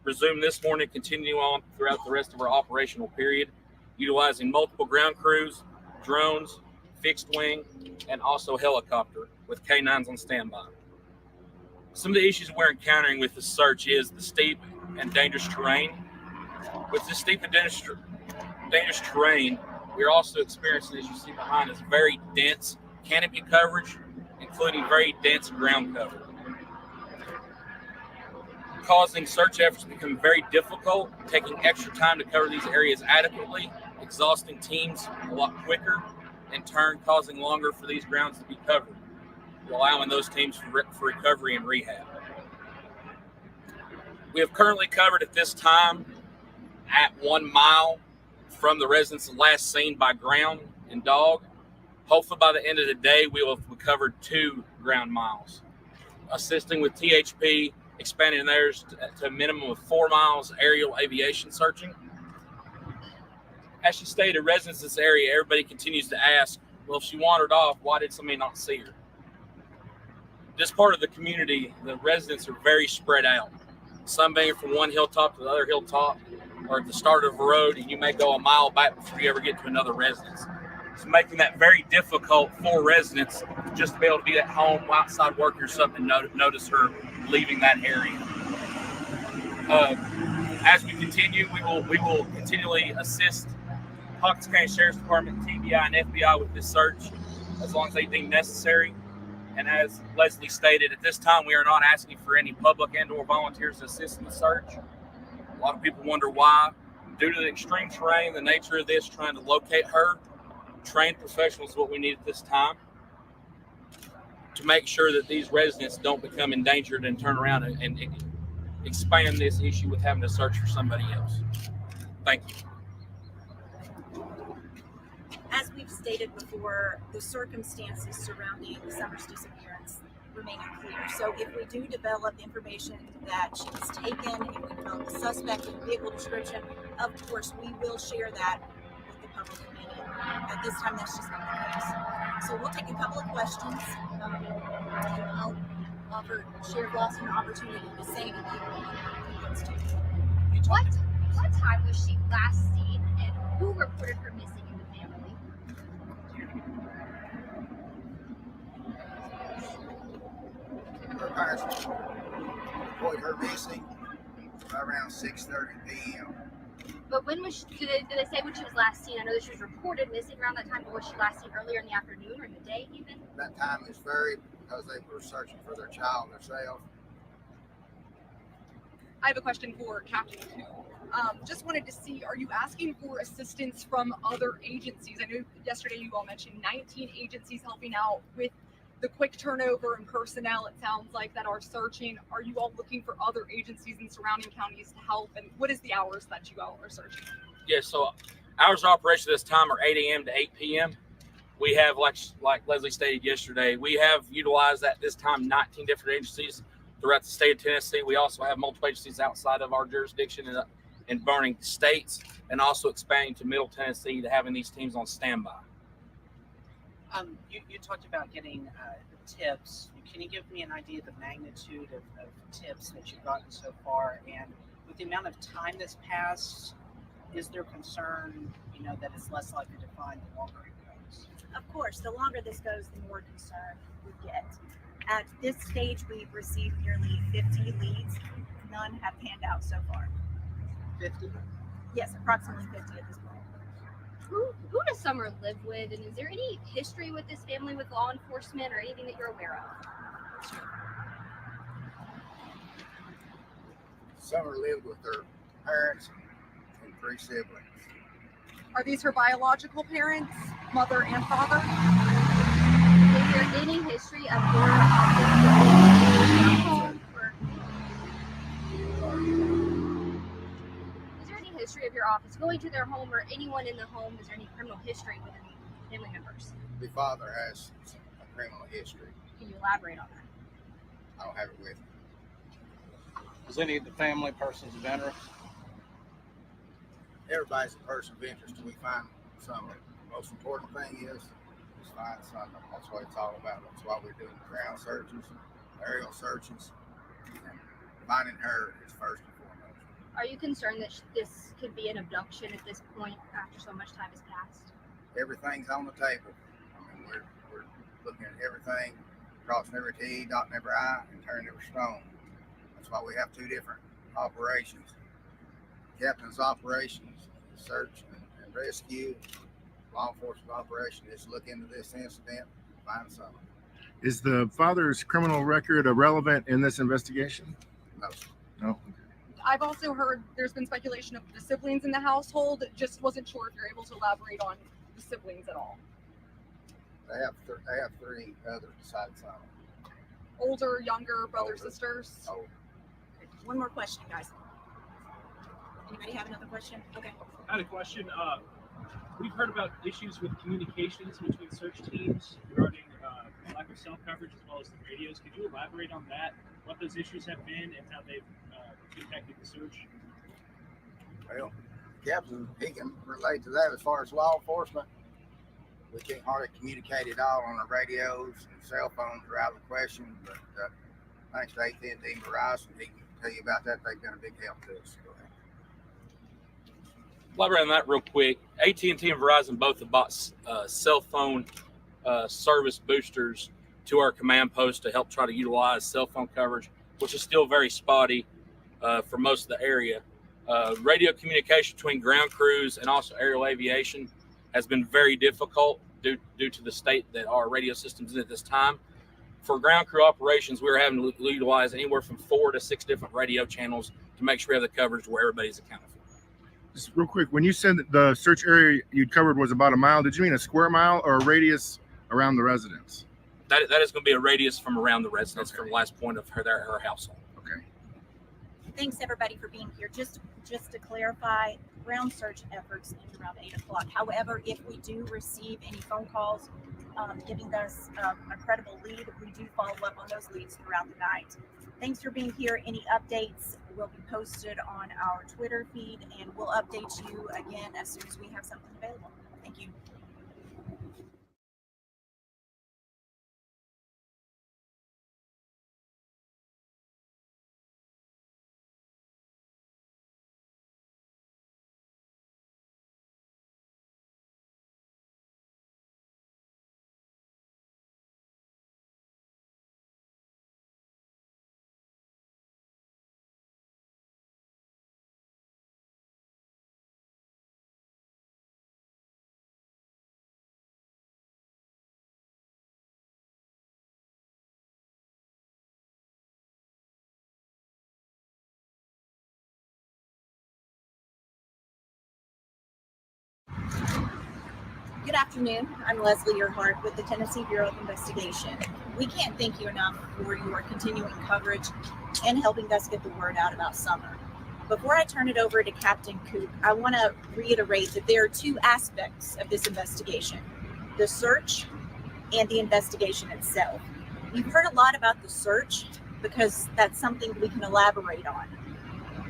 resumed this morning, continue on throughout the rest of our operational period, utilizing multiple ground crews, drones, fixed wing, and also helicopter with K9s on standby. Some of the issues we're encountering with the search is the steep and dangerous terrain. With this steep and dangerous terrain, we're also experiencing, as you see behind us, very dense canopy coverage, including very dense ground cover, causing search efforts to become very difficult, taking extra time to cover these areas adequately, exhausting teams a lot quicker, in turn causing longer for these grounds to be covered, allowing those teams for recovery and rehab. We have currently covered at this time at 1 mile from the residence last seen by ground and dog. Hopefully by the end of the day, we will have recovered 2 ground miles, assisting with THP, expanding theirs to a minimum of 4 miles aerial aviation searching. As she stated, residents in this area, everybody continues to ask, well, if she wandered off, why did somebody not see her? This part of the community, the residents are very spread out. Some being from one hilltop to the other hilltop, or at the start of a road, and you may go a mile back before you ever get to another residence. It's making that very difficult for residents just to be able to be at home, outside working or something, and notice her leaving that area. As we continue, we will continually assist Hawkins County Sheriff's Department, TBI, and FBI with this search as long as they deem necessary. And as Leslie stated, at this time, we are not asking for any public and or volunteers to assist in the search. A lot of people wonder why. Due to the extreme terrain, the nature of this, trying to locate her, trained professionals is what we need at this time to make sure that these residents don't become endangered and turn around and expand this issue with having to search for somebody else. Thank you.
As we've stated before, the circumstances surrounding Summer's disappearance remain unclear. So if we do develop information that she was taken, if we develop a suspect and vehicle description, of course we will share that with the public and media. At this time, that's just not the case. So we'll take a couple of questions, and I'll offer Sheriff Lawson an opportunity to say anything he wants to.
What time was she last seen, and who reported her missing in the family?
Her parents reported her missing around 6:30 p.m.
But when was she, did they say when she was last seen? I know that she was reported missing around that time, but was she last seen earlier in the afternoon or in the day even?
That time is varied because they were searching for their child themselves.
I have a question for Captain Koo. Just wanted to see, are you asking for assistance from other agencies? I know yesterday you all mentioned 19 agencies helping out with the quick turnover in personnel, it sounds like, that are searching. Are you all looking for other agencies in surrounding counties to help? And what is the hours that you all are searching?
Yes, so hours of operation this time are 8 a.m. to 8 p.m. We have, like Leslie stated yesterday, we have utilized at this time 19 different agencies throughout the state of Tennessee. We also have multiple agencies outside of our jurisdiction in burning states, and also expanding to Middle Tennessee to having these teams on standby.
You talked about getting tips. Can you give me an idea of the magnitude of tips that you've gotten so far? And with the amount of time that's passed, is there concern, that it's less likely to find the longer it goes?
Of course, the longer this goes, the more concerned we get. At this stage, we've received nearly 50 leads. None have panned out so far.
50?
Yes, approximately 50 at this point.
Who does Summer live with, and is there any history with this family with law enforcement or anything that you're aware of?
Summer lived with her parents and 3 siblings.
Are these her biological parents, mother and father?
Is there any history of your office? Is there any history of your office going to their home or anyone in the home? Is there any criminal history with any family members?
The father has a criminal history.
Can you elaborate on that?
I don't have it with me.
Is any of the family persons of interest?
Everybody's a person of interest till we find something. The most important thing is find something. That's what it's all about. That's why we're doing ground searches, aerial searches, and finding her is first and foremost.
Are you concerned that this could be an abduction at this point after so much time has passed?
Everything's on the table. I mean, we're looking at everything, crossing every T, dotting every I, and turning every stone. That's why we have two different operations. Captain's operations, search and rescue. Law enforcement operation is look into this incident, find something.
Is the father's criminal record relevant in this investigation?
No.
No.
I've also heard there's been speculation of the siblings in the household. Just wasn't sure if you're able to elaborate on the siblings at all.
They have three others besides Simon.
Older, younger, brothers, sisters.
Oh,
One more question, guys. Anybody have another question? Okay.
I had a question. We've heard about issues with communications between search teams regarding lack of cell coverage as well as the radios. Could you elaborate on that? What those issues have been and how they've impacted the search?
well, Captain, he can relate to that as far as law enforcement. We can't hardly communicate at all on the radios and cell phones are out of the question, but thanks to AT&T and Verizon, he can tell you about that. They've been a big help to us. Go ahead.
Elaborate on that real quick. AT&T and Verizon both have bought cell phone service boosters to our command post to help try to utilize cell phone coverage, which is still very spotty for most of the area. Radio communication between ground crews and also aerial aviation has been very difficult due to the state that our radio system's in at this time. For ground crew operations, we're having to utilize anywhere from 4 to 6 different radio channels to make sure we have the coverage where everybody's accounted for.
Just real quick, when you said that the search area you'd covered was about a mile, did you mean a square mile or a radius around the residence?
That is going to be a radius from around the residence,
Okay.
from the last point of her household.
Okay.
Thanks everybody for being here. Just to clarify, ground search efforts end around 8 o'clock. However, if we do receive any phone calls giving us a credible lead, we do follow up on those leads throughout the night. Thanks for being here. Any updates will be posted on our Twitter feed, and we'll update you again as soon as we have something available. Thank you. Good afternoon. I'm Leslie Earhart with the Tennessee Bureau of Investigation. We can't thank you enough for your continuing coverage and helping us get the word out about summer. Before I turn it over to Captain Coop, I want to reiterate that there are two aspects of this investigation: the search and the investigation itself. You've heard a lot about the search because that's something we can elaborate on.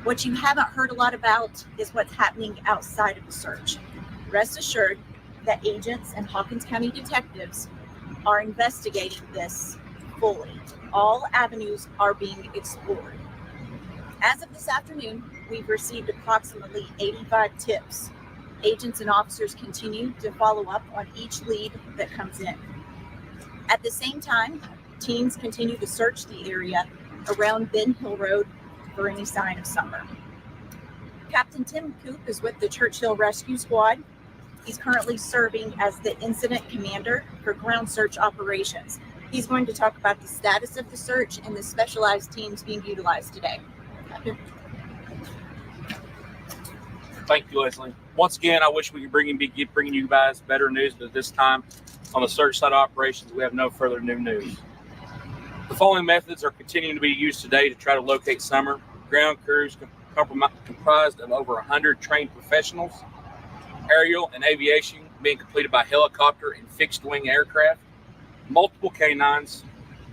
What you haven't heard a lot about is what's happening outside of the search. Rest assured that agents and Hawkins County detectives are investigating this fully. All avenues are being explored. As of this afternoon, we've received approximately 85 tips. Agents and officers continue to follow up on each lead that comes in. At the same time, teams continue to search the area around Ben Hill Road for any sign of summer. Captain Tim Coop is with the Churchill Rescue Squad. He's currently serving as the incident commander for ground search operations. He's going to talk about the status of the search and the specialized teams being utilized today.
Thank you, Leslie. Once again, I wish we could keep bringing you guys better news, but at this time, on the search side of operations, we have no further new news. The following methods are continuing to be used today to try to locate Summer. Ground crews comprised of over 100 trained professionals, aerial and aviation being completed by helicopter and fixed-wing aircraft, multiple canines,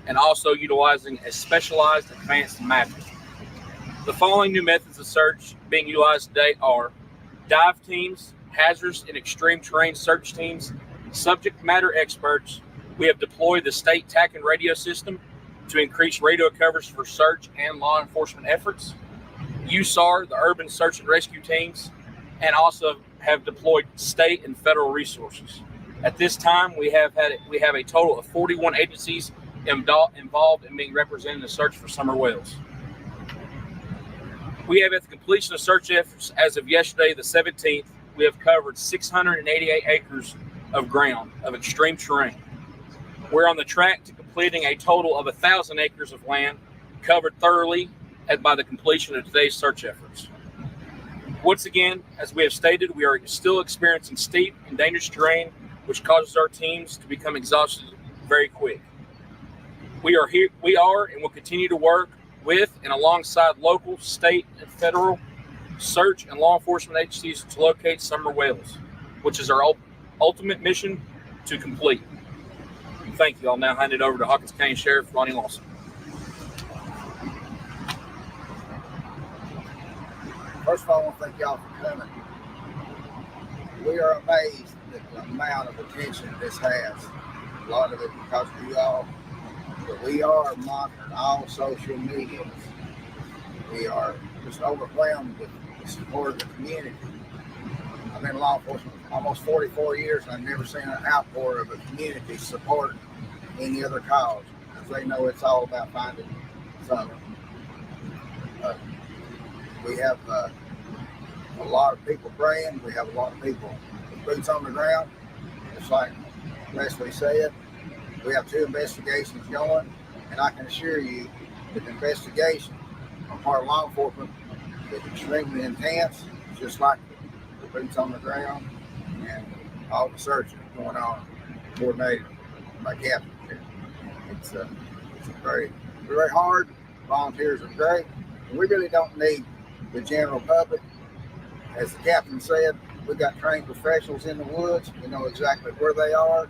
and also utilizing a specialized advanced mapping. The following new methods of search being utilized today are dive teams, hazardous and extreme terrain search teams, subject matter experts. We have deployed the state TAC and radio system to increase radio coverage for search and law enforcement efforts. USAR, the urban search and rescue teams, and also have deployed state and federal resources. At this time, we have a total of 41 agencies involved in being represented in the search for Summer whales. We have, at the completion of search efforts as of yesterday, the 17th, we have covered 688 acres of ground of extreme terrain. We're on the track to completing a total of 1,000 acres of land covered thoroughly by the completion of today's search efforts. Once again, as we have stated, we are still experiencing steep and dangerous terrain, which causes our teams to become exhausted very quick. We are and will continue to work with and alongside local, state, and federal search and law enforcement agencies to locate Summer whales, which is our ultimate mission to complete. Thank you. I'll now hand it over to Hawkins County Sheriff Ronnie Lawson.
First of all, I want to thank y'all for coming. We are amazed at the amount of attention this has. A lot of it because of you all. But we are monitoring all social media. We are just overwhelmed with the support of the community. I've been in law enforcement almost 44 years, and I've never seen an outpour of a community support any other cause, because they know it's all about finding Summer. We have a lot of people praying. We have a lot of people with boots on the ground. Just like Leslie said, we have 2 investigations going, and I can assure you that the investigation on part of law enforcement is extremely intense, just like the boots on the ground and all the searching going on, coordinated by captains here. It's very, very hard. Volunteers are great, and we really don't need the general public. As the captain said, we've got trained professionals in the woods. We know exactly where they are,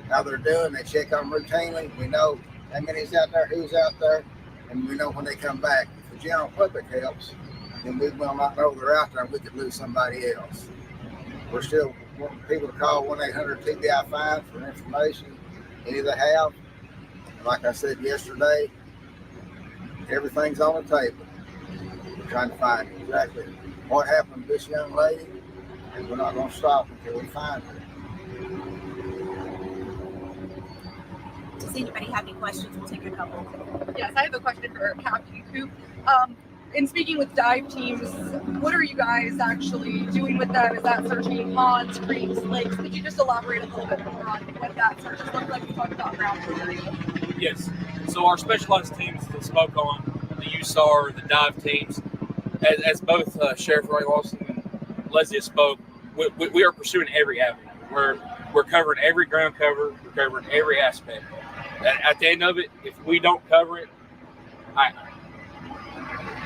how they're doing. They check on them routinely. We know how many's out there, who's out there, and we know when they come back. If the general public helps, then we will not know they're out there and we could lose somebody else. We're still wanting people to call 1-800-TBI-5 for information, any they have. Like I said yesterday, everything's on the table. We're trying to find exactly what happened to this young lady, and we're not going to stop until we find her.
Does anybody have any questions? We'll take a couple.
Yes, I have a question for Captain Coop. In speaking with dive teams, what are you guys actually doing with them? Is that searching ponds, creeks, lakes? Could you just elaborate a little bit more on what that searches look like? We talked about ground area.
Yes. So our specialized teams that spoke on, the USAR, the dive teams, as both Sheriff Ronnie Lawson and Leslie spoke, we are pursuing every avenue. We're covering every ground cover. We're covering every aspect. At the end of it, if we don't cover it,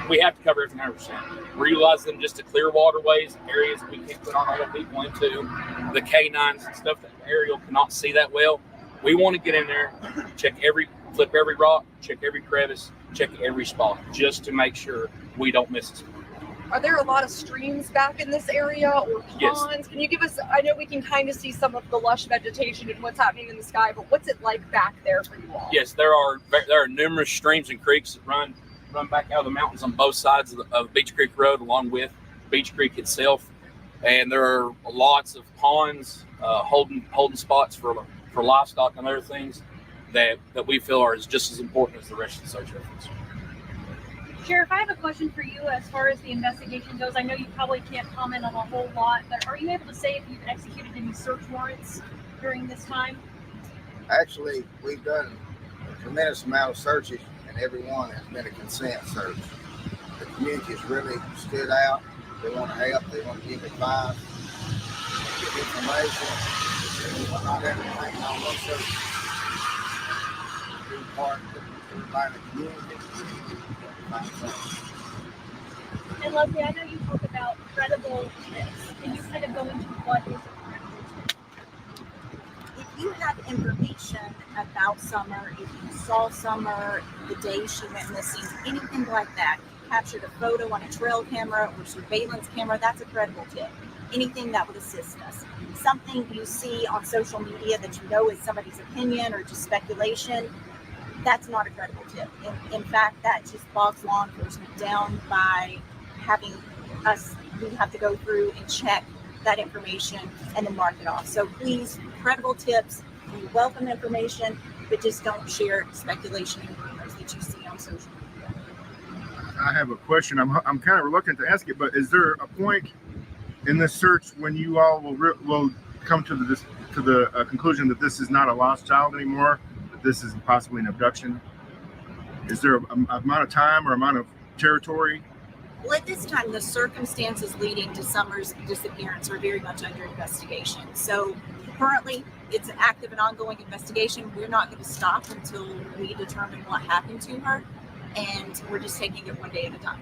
we have to cover everything 100%. We're utilizing them just to clear waterways, areas that we can't put our other people into, the canines and stuff that aerial cannot see that well. We want to get in there, flip every rock, check every crevice, check every spot, just to make sure we don't miss it.
Are there a lot of streams back in this area or ponds?
Yes.
Can you give us, I know we can kind of see some of the lush vegetation and what's happening in the sky, but what's it like back there for you all?
Yes, there are numerous streams and creeks that run back out of the mountains on both sides of Beach Creek Road, along with Beach Creek itself. And there are lots of ponds, holding spots for livestock and other things that we feel are just as important as the rest of the search efforts.
Sheriff, I have a question for you as far as the investigation goes. I know you probably can't comment on a whole lot, but are you able to say if you've executed any search warrants during this time?
Actually, we've done a tremendous amount of searches, and every one has been a consent search. The community has really stood out They want to help. They want to give advice, give information. We're not entertaining on one service. Be part of everybody in the community. Find something.
And Leslie, I know you talk about credible tips. Can you kind of go into what is a credible tip?
If you have information about Summer, if you saw Summer the day she went missing, anything like that, captured a photo on a trail camera or surveillance camera, that's a credible tip. Anything that would assist us. Something you see on social media that you know is somebody's opinion or just speculation, that's not a credible tip. In fact, that just bogs law enforcement down by having us, we have to go through and check that information and then mark it off. So please, credible tips, we welcome information, but just don't share speculation and rumors that you see on social media.
I have a question. I'm kind of reluctant to ask it, but is there a point in this search when you all will come to the conclusion that this is not a lost child anymore, that this is possibly an abduction? Is there an amount of time or amount of territory?
Well, at this time, the circumstances leading to Summer's disappearance are very much under investigation. So currently, it's an active and ongoing investigation. We're not going to stop until we determine what happened to her, and we're just taking it one day at a time.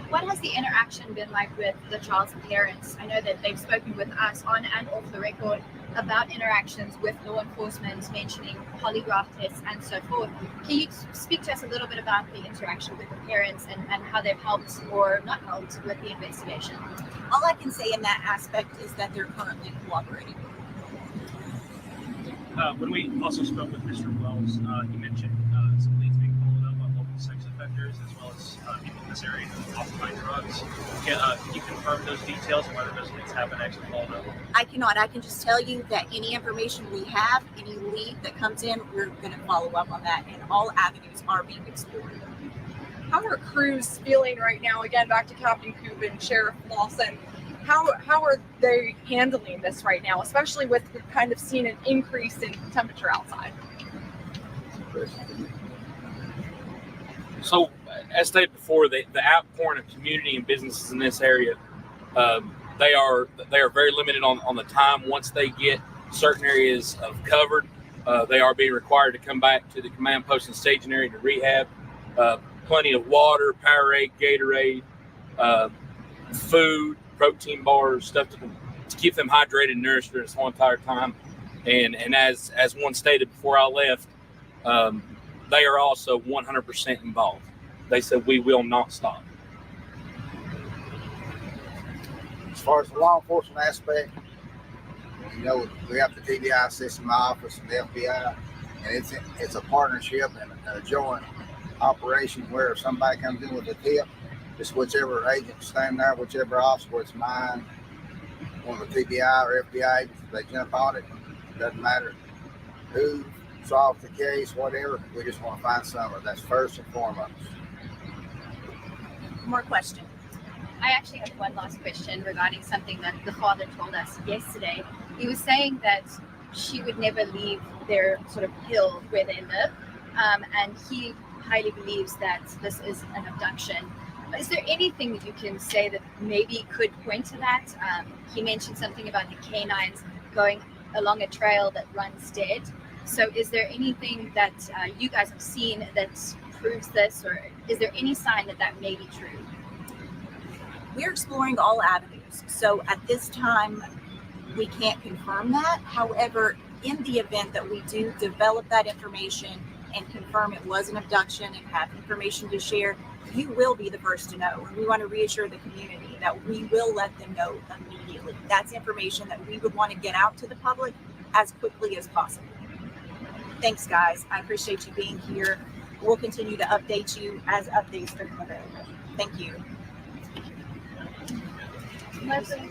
What has the interaction been like with the child's parents? I know that they've spoken with us on and off the record about interactions with law enforcement, mentioning polygraph tests and so forth. Can you speak to us a little bit about the interaction with the parents and how they've helped or not helped with the investigation?
All I can say in that aspect is that they're currently cooperating.
When we also spoke with Mr. Wells, he mentioned some leads being followed up on local sex offenders as well as people in this area who are often by drugs. Can you confirm those details and whether those leads have been actually followed up?
I cannot. I can just tell you that any information we have, any lead that comes in, we're going to follow up on that, and all avenues are being explored.
How are crews feeling right now? Again, back to Captain Coop and Sheriff Lawson. How are they handling this right now, especially with kind of seeing an increase in temperature outside?
So, as stated before, the outpouring of community and businesses in this area, they are very limited on the time. Once they get certain areas of covered, they are being required to come back to the command post and staging area to rehab. Plenty of water, Powerade, Gatorade, food, protein bars, stuff to keep them hydrated and nourished during this whole entire time. And as one stated before I left, they are also 100% involved. They said we will not stop.
As far as the law enforcement aspect, you know, we have the TBI system office and the FBI, and it's a partnership and a joint operation where if somebody comes in with a tip, just whichever agent standing there, whichever officer, whether it's mine, one of the TBI or FBI agents, they jump on it. Doesn't matter who solves the case, whatever. We just want to find Summer. That's first and foremost.
More questions?
I actually have one last question regarding something that the father told us yesterday. He was saying that she would never leave their sort of hill where they live, and he highly believes that this is an abduction. Is there anything that you can say that maybe could point to that? He mentioned something about the canines going along a trail that runs dead. So is there anything that you guys have seen that proves this, or is there any sign that that may be true?
We're exploring all avenues. So at this time, we can't confirm that. However, in the event that we do develop that information and confirm it was an abduction and have information to share, you will be the first to know. And we want to reassure the community that we will let them know immediately. That's information that we would want to get out to the public as quickly as possible. Thanks, guys. I appreciate you being here. We'll continue to update you as updates become available. Thank you.
Leslie,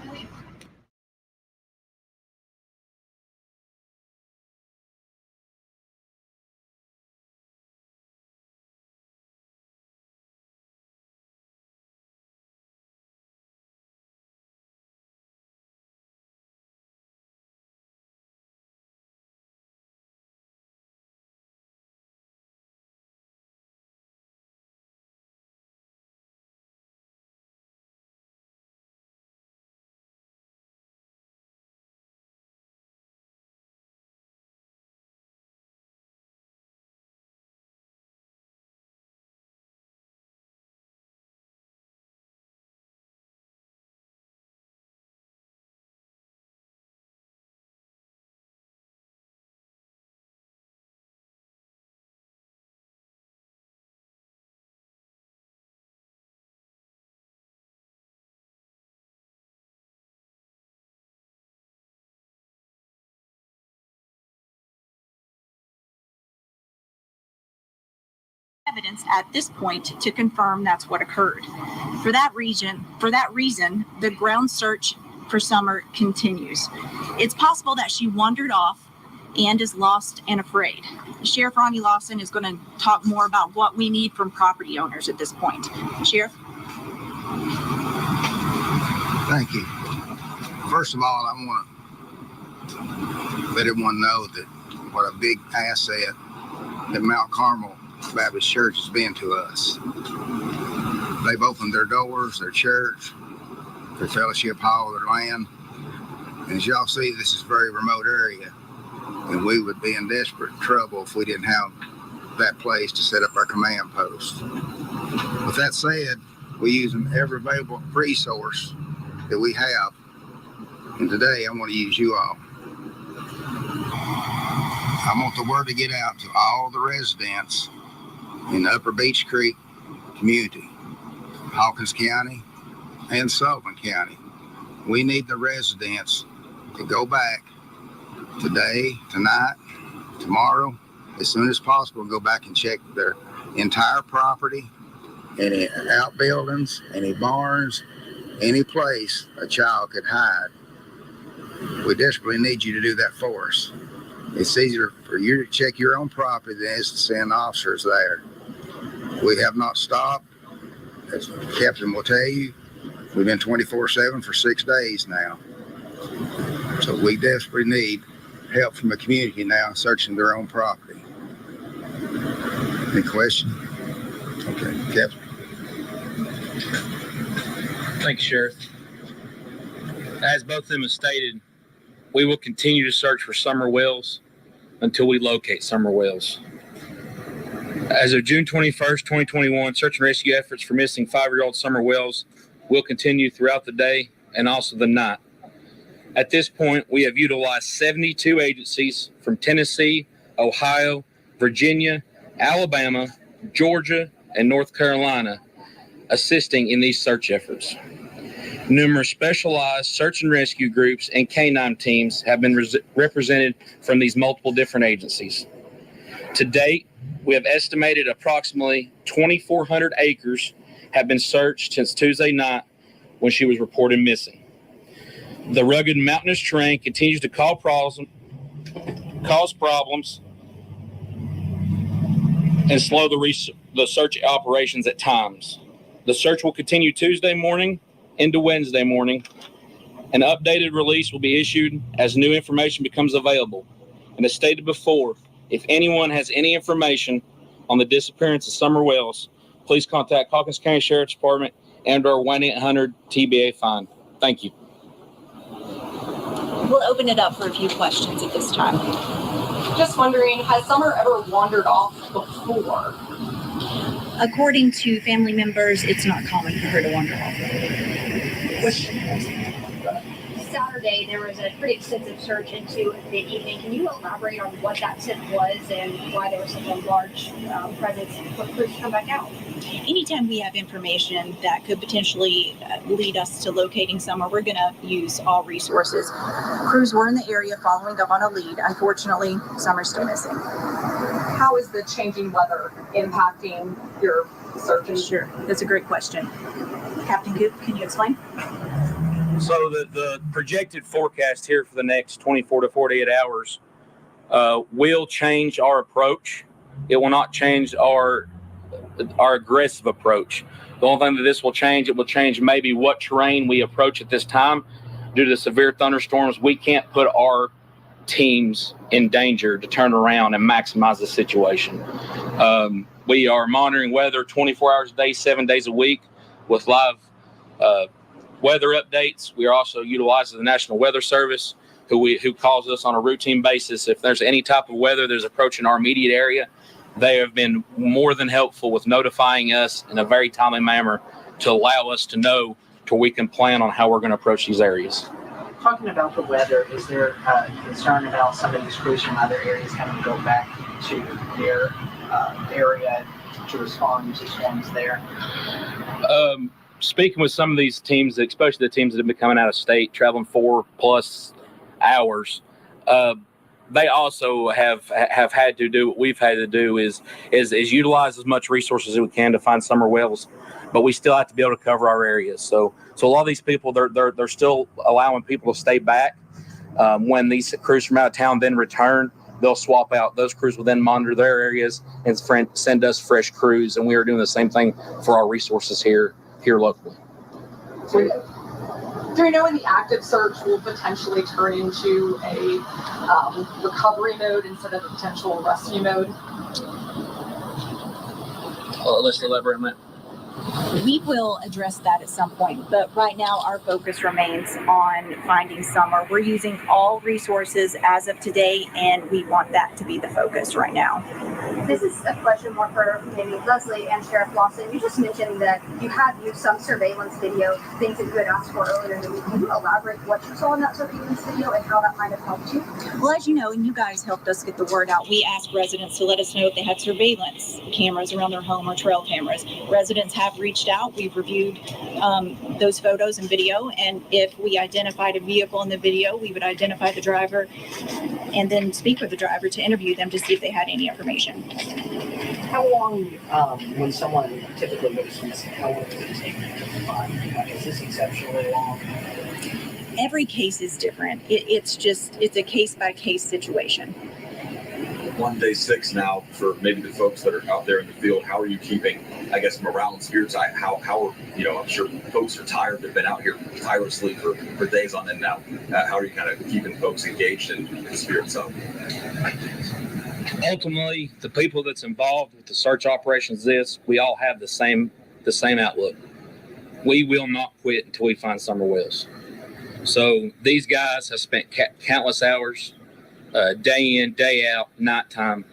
evidence at this point to confirm that's what occurred. For that reason, the ground search for Summer continues. It's possible that she wandered off and is lost and afraid. Sheriff Ronnie Lawson is going to talk more about what we need from property owners at this point. Sheriff?
Thank you. First of all, I want to let everyone know that what a big asset that Mount Carmel Baptist Church has been to us. They've opened their doors, their church, their fellowship hall, their land. And as y'all see, this is a very remote area, and we would be in desperate trouble if we didn't have that place to set up our command post. With that said, we use every available resource that we have, and today I want to use you all. I want the word to get out to all the residents in the Upper Beach Creek community, Hawkins County, and Sullivan County. We need the residents to go back today, tonight, tomorrow, as soon as possible, go back and check their entire property, any outbuildings, any barns, any place a child could hide. We desperately need you to do that for us. It's easier for you to check your own property than it is to send officers there. We have not stopped. As the captain will tell you, we've been 24/7 for 6 days now. So we desperately need help from the community now searching their own property. Any question? Okay, Captain.
Thank you, Sheriff. As both of them have stated, we will continue to search for Summer Wells until we locate Summer Wells. As of June 21st, 2021, search and rescue efforts for missing 5-year-old Summer Wells will continue throughout the day and also the night. At this point, we have utilized 72 agencies from Tennessee, Ohio, Virginia, Alabama, Georgia, and North Carolina assisting in these search efforts. Numerous specialized search and rescue groups and canine teams have been represented from these multiple different agencies. To date, we have estimated approximately 2,400 acres have been searched since Tuesday night when she was reported missing. The rugged mountainous terrain continues to cause problems and slow the search operations at times. The search will continue Tuesday morning into Wednesday morning. An updated release will be issued as new information becomes available. And as stated before, if anyone has any information on the disappearance of Summer Wells, please contact Hawkins County Sheriff's Department and our 1-800-TBA find. Thank you.
We'll open it up for a few questions at this time.
Just wondering, has Summer ever wandered off before?
According to family members, it's not common for her to wander off.
Saturday, there was a pretty extensive search into the evening. Can you elaborate on what that tip was and why there was such a large presence for crews to come back out?
Anytime we have information that could potentially lead us to locating Summer, we're going to use all resources. Crews were in the area following up on a lead. Unfortunately, Summer's still missing.
How is the changing weather impacting your searches?
Sure, that's a great question. Captain Goop, can you explain?
So the projected forecast here for the next 24 to 48 hours will change our approach. It will not change our aggressive approach. The only thing that this will change, it will change maybe what terrain we approach at this time. Due to the severe thunderstorms, we can't put our teams in danger to turn around and maximize the situation. We are monitoring weather 24 hours a day, 7 days a week with live weather updates. We are also utilizing the National Weather Service, who calls us on a routine basis. If there's any type of weather that's approaching our immediate area, they have been more than helpful with notifying us in a very timely manner to allow us to know to we can plan on how we're going to approach these areas.
Talking about the weather, is there concern about some of these crews from other areas having to go back to their area to respond to storms there?
Speaking with some of these teams, especially the teams that have been coming out of state, traveling 4+ hours, they also have had to do what we've had to do is utilize as much resources as we can to find summer wells, but we still have to be able to cover our areas. So a lot of these people, they're still allowing people to stay back. When these crews from out of town then return, they'll swap out. Those crews will then monitor their areas and send us fresh crews, and we are doing the same thing for our resources here locally.
Do we know when the active search will potentially turn into a recovery mode instead of a potential rescue mode?
Let's elaborate on that.
We will address that at some point, but right now our focus remains on finding Summer. We're using all resources as of today, and we want that to be the focus right now.
This is a question more for maybe Leslie and Sheriff Lawson. You just mentioned that you have used some surveillance video, things that you had asked for earlier in the week. Can you elaborate what you saw in that surveillance video and how that might have helped you?
Well, as you know, and you guys helped us get the word out, we asked residents to let us know if they had surveillance cameras around their home or trail cameras. Residents have reached out. We've reviewed those photos and video, and if we identified a vehicle in the video, we would identify the driver and then speak with the driver to interview them to see if they had any information.
How long, when someone typically goes missing, how long does it take to find? Is this exceptionally long?
Every case is different. It's a case-by-case situation.
On day 6 now, for maybe the folks that are out there in the field, how are you keeping, I guess, morale and spirits? How are, I'm sure folks are tired. They've been out here tirelessly for days on end now. How are you kind of keeping folks engaged and spirits up?
Ultimately, the people that's involved with the search operations, we all have the same outlook. We will not quit until we find Summer Wells. So these guys have spent countless hours, day in, day out, nighttime.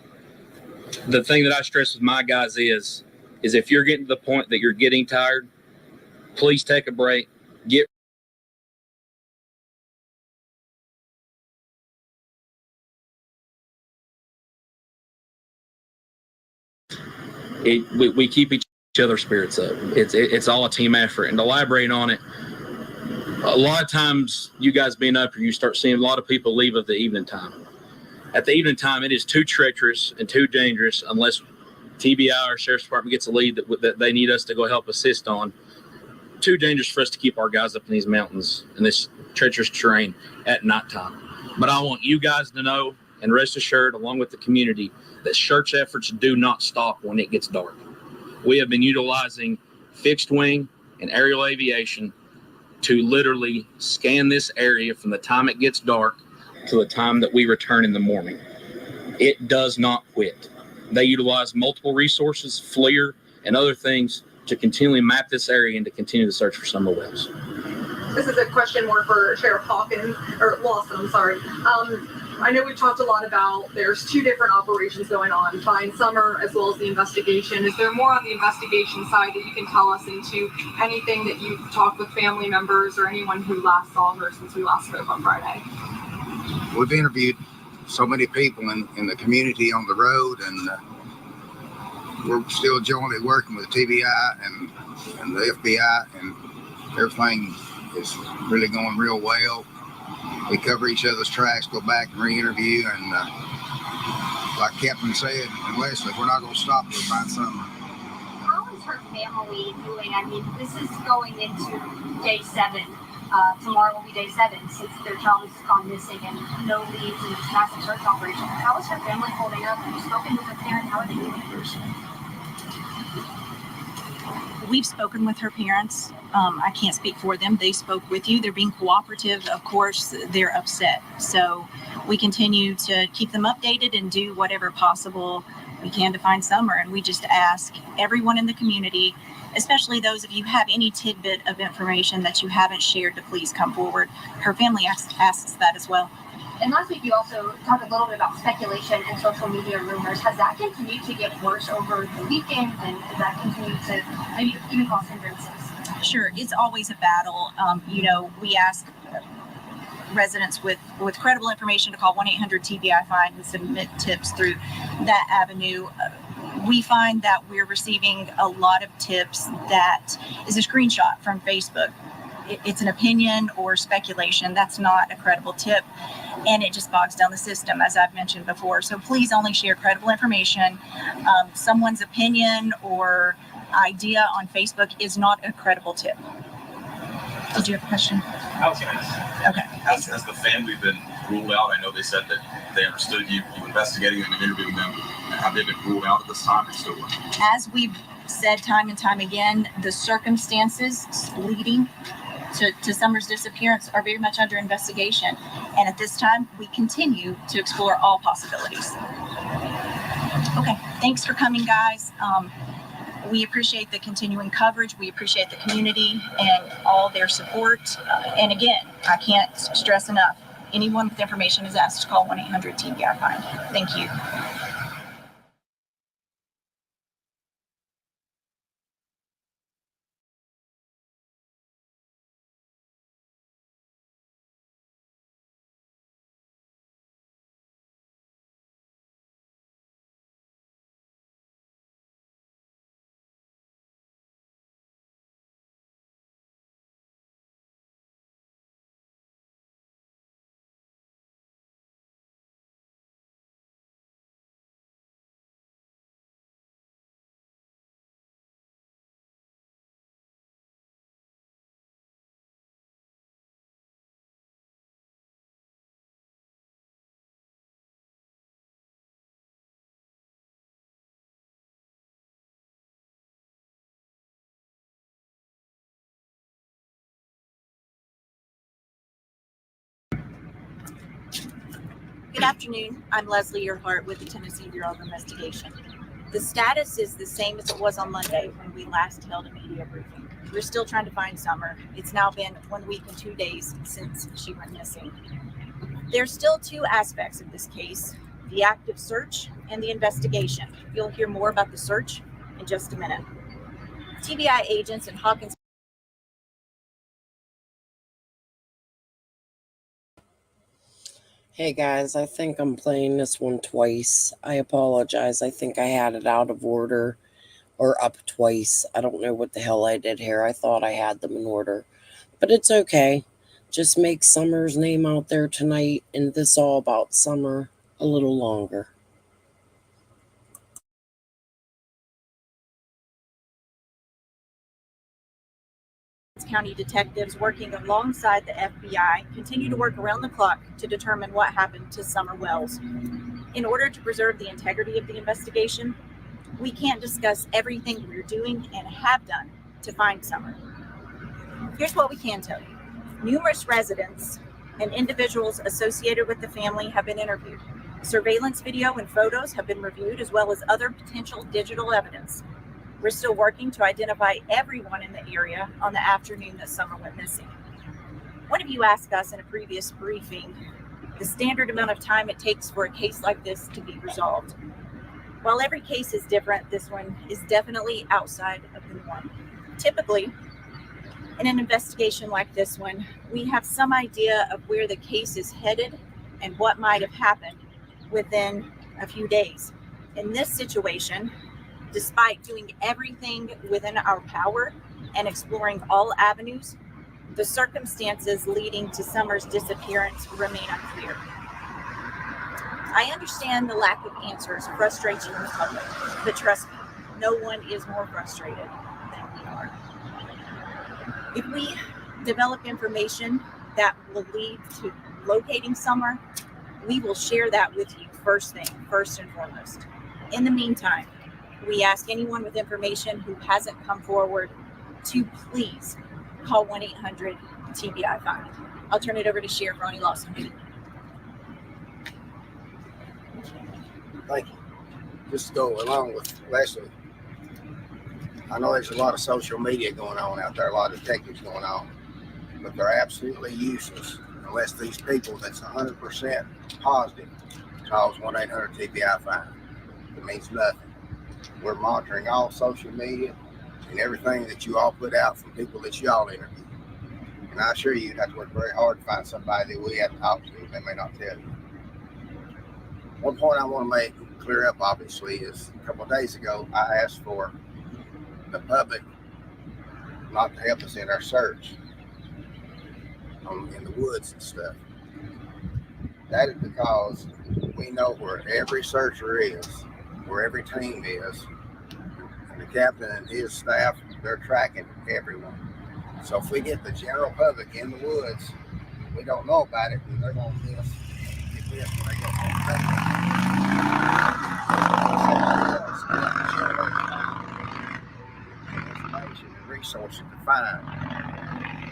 The thing that I stress with my guys is if you're getting to the point that you're getting tired, please take a break, get we keep each other's spirits up. It's all a team effort. And to elaborate on it, a lot of times you guys being up here, you start seeing a lot of people leave at the evening time. At the evening time, it is too treacherous and too dangerous unless TBI or Sheriff's Department gets a lead that they need us to go help assist on. Too dangerous for us to keep our guys up in these mountains and this treacherous terrain at nighttime. But I want you guys to know, and rest assured, along with the community, that search efforts do not stop when it gets dark. We have been utilizing fixed wing and aerial aviation to literally scan this area from the time it gets dark to the time that we return in the morning. It does not quit. They utilize multiple resources, FLIR, and other things to continually map this area and to continue the search for Summer Wells.
This is a question more for Sheriff Hawkins, or Lawson, I'm sorry. I know we've talked a lot about there's 2 different operations going on, Find Summer as well as the investigation. Is there more on the investigation side that you can tell us into anything that you've talked with family members or anyone who last saw her since we last spoke on Friday?
We've interviewed so many people in the community on the road, and we're still jointly working with TBI and the FBI, and everything is really going real well. We cover each other's tracks, go back and re-interview, and like Captain said, and Leslie, we're not going to stop till we find something.
How is her family doing? I mean, this is going into day 7. Tomorrow will be day 7 since their child has gone missing and no leads in this massive search operation. How is her family holding up? Have you spoken with her parents? How are they doing?
We've spoken with her parents. I can't speak for them. They spoke with you. They're being cooperative. Of course, they're upset. So we continue to keep them updated and do whatever possible we can to find Summer. And we just ask everyone in the community, especially those of you who have any tidbit of information that you haven't shared, to please come forward. Her family asks that as well.
And last week you also talked a little bit about speculation and social media rumors. Has that continued to get worse over the weekend, and has that continued to maybe even cause hindrances?
Sure, it's always a battle. We ask residents with credible information to call 1-800-TBI-FIND and submit tips through that avenue. We find that we're receiving a lot of tips that is a screenshot from Facebook it's an opinion or speculation. That's not a credible tip, and it just bogs down the system, as I've mentioned before. So please only share credible information. Someone's opinion or idea on Facebook is not a credible tip. Did you have a question? Okay.
Has the family been ruled out? I know they said that they understood you investigating them and interviewing them. Have they been ruled out at this time or still working?
As we've said time and time again, the circumstances leading to Summer's disappearance are very much under investigation. And at this time, we continue to explore all possibilities. Okay, thanks for coming, guys. We appreciate the continuing coverage. We appreciate the community and all their support. And again, I can't stress enough, anyone with information is asked to call 1-800-TBI-FIND. Thank you. Good afternoon. I'm Leslie Earhart with the Tennessee Bureau of Investigation. The status is the same as it was on Monday when we last held a media briefing. We're still trying to find Summer. It's now been 1 week and 2 days since she went missing. There's still two aspects of this case, the active search and the investigation. You'll hear more about the search in just a minute. TBI agents in Hawkins.
Hey guys, I think I'm playing this one twice. I apologize. I think I had it out of order or up twice. I don't know what the hell I did here. I thought I had them in order, but it's okay. Just make Summer's name out there tonight and this all about Summer a little longer.
County detectives working alongside the FBI continue to work around the clock to determine what happened to Summer Wells. In order to preserve the integrity of the investigation, we can't discuss everything we're doing and have done to find Summer. Here's what we can tell you. Numerous residents and individuals associated with the family have been interviewed. Surveillance video and photos have been reviewed, as well as other potential digital evidence. We're still working to identify everyone in the area on the afternoon that Summer went missing. One of you asked us in a previous briefing the standard amount of time it takes for a case like this to be resolved. While every case is different, this one is definitely outside of the norm. Typically, in an investigation like this one, we have some idea of where the case is headed and what might have happened within a few days. In this situation, despite doing everything within our power and exploring all avenues, the circumstances leading to Summer's disappearance remain unclear. I understand the lack of answers frustrates you in the public, but trust me, no one is more frustrated than we are. If we develop information that will lead to locating Summer, we will share that with you first and foremost. In the meantime, we ask anyone with information who hasn't come forward to please call 1-800-TBI-FIND. I'll turn it over to Sheriff Ronnie Lawson.
Thank you. Just to go along with Leslie, I know there's a lot of social media going on out there, a lot of detectives going on, but they're absolutely useless unless these people that's 100% positive calls 1-800-TBI-FIND. It means nothing. We're monitoring all social media and everything that you all put out from people that y'all interview. And I assure you, you'd have to work very hard to find somebody that we have to talk to. They may not tell you. One point I want to make clear up, obviously, is a couple of days ago, I asked for the public not to help us in our search. in the woods and stuff. That is because we know where every searcher is, where every team is, and the captain and his staff, they're tracking everyone. So if we get the general public in the woods, we don't know about it, and they're going to miss when they go information and resources to find.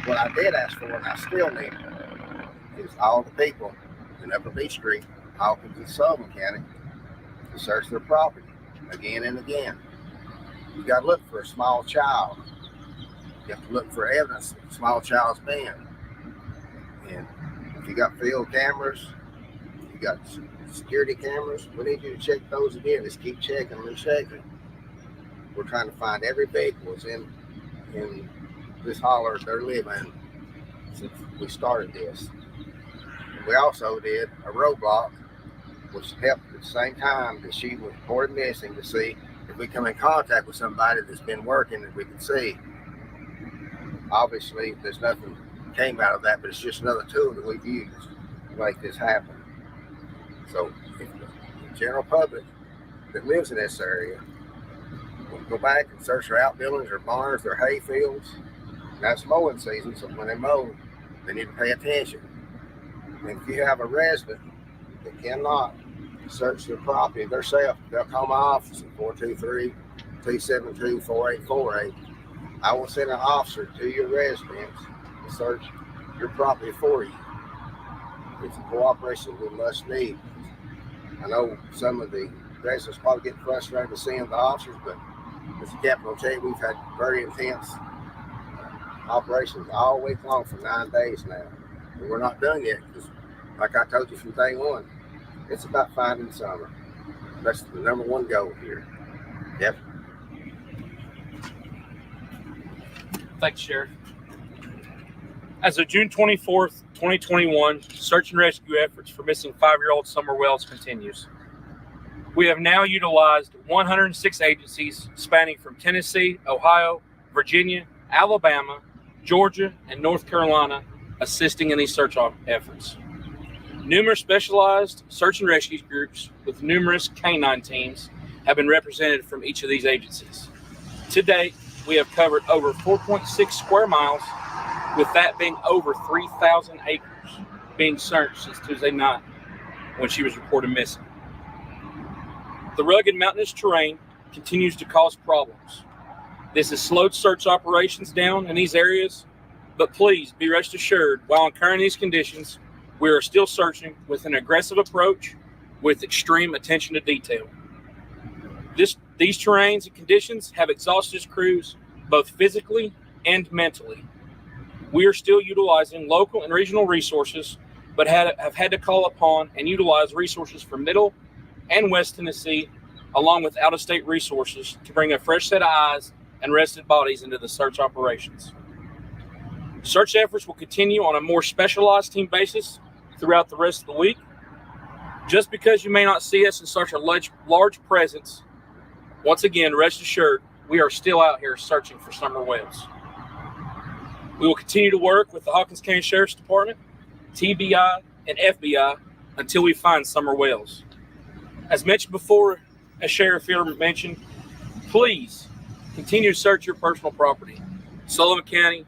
What I did ask for, and I still need, is all the people in Upper Beach Street, Hawkins and Sullivan County, to search their property again and again. You got to look for a small child. You have to look for evidence that the small child's been. And if you got field cameras, you got security cameras, we need you to check those again. Just keep checking them and checking. We're trying to find every vehicle that's in this holler they're living since we started this. And we also did a roadblock, which helped at the same time that she was reported missing, to see if we come in contact with somebody that's been working that we can see. Obviously, there's nothing came out of that, but it's just another tool that we've used to make this happen. So if the general public that lives in this area will go back and search their outbuildings, their barns, their hay fields. That's mowing season, so when they mow, they need to pay attention. And if you have a resident that cannot search their property themselves, they'll call my office at 423-272-4848. I will send an officer to your residence to search your property for you. It's a cooperation we must need. I know some of the residents probably get frustrated with seeing the officers, but as the captain will tell you, we've had very intense operations all week long for 9 days now. And we're not done yet because, like I told you from day one, it's about finding Summer. That's the number one goal here. Yep.
Thanks, Sheriff. As of June 24th, 2021, search and rescue efforts for missing 5-year-old Summer Wells continues. We have now utilized 106 agencies spanning from Tennessee, Ohio, Virginia, Alabama, Georgia, and North Carolina assisting in these search efforts. Numerous specialized search and rescue groups with numerous canine teams have been represented from each of these agencies. To date, we have covered over 4.6 square miles, with that being over 3,000 acres being searched since Tuesday night when she was reported missing. The rugged mountainous terrain continues to cause problems. This has slowed search operations down in these areas, but please be rest assured, while incurring these conditions, we are still searching with an aggressive approach with extreme attention to detail. These terrains and conditions have exhausted crews both physically and mentally. We are still utilizing local and regional resources, but have had to call upon and utilize resources from Middle and West Tennessee, along with out-of-state resources to bring a fresh set of eyes and rested bodies into the search operations. Search efforts will continue on a more specialized team basis throughout the rest of the week. Just because you may not see us in such a large presence, once again, rest assured, we are still out here searching for Summer Wells. We will continue to work with the Hawkins County Sheriff's Department, TBI, and FBI until we find Summer Wells. As mentioned before, as Sheriff here mentioned, please continue to search your personal property. Sullivan County,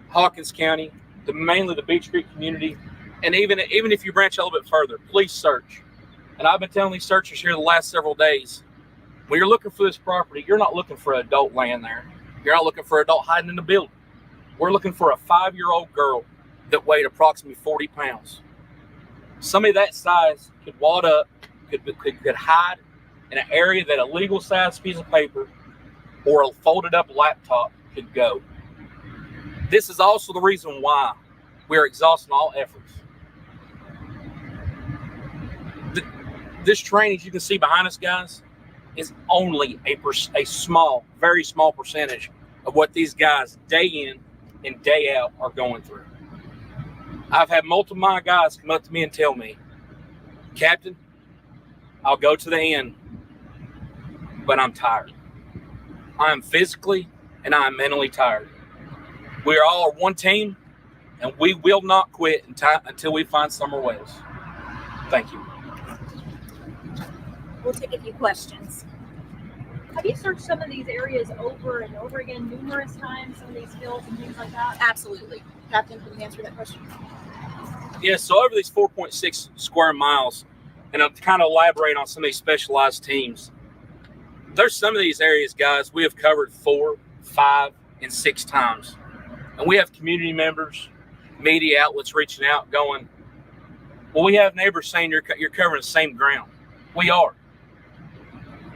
Hawkins County, mainly the Beach Creek community, and even if you branch a little bit further, please search. And I've been telling these searchers here the last several days, when you're looking for this property, you're not looking for an adult laying there. You're not looking for an adult hiding in the building. We're looking for a 5-year-old girl that weighed approximately 40 pounds. Somebody that size could wad up, could hide in an area that a legal size piece of paper or a folded up laptop could go. This is also the reason why we're exhausting all efforts. This train, as you can see behind us, guys, is only a small, very small percentage of what these guys day in and day out are going through. I've had multiple of my guys come up to me and tell me, Captain, I'll go to the end, but I'm tired. I am physically and I am mentally tired. We are all one team, and we will not quit until we find Summer Wells. Thank you.
We'll take a few questions.
Have you searched some of these areas over and over again numerous times, some of these fields and things like that?
Absolutely. Captain, can you answer that question?
Yes, so over these 4.6 square miles, and I'll kind of elaborate on some of these specialized teams. There's some of these areas, guys, we have covered 4, 5, and 6 times. And we have community members, media outlets reaching out going, well, we have neighbors saying you're covering the same ground. We are.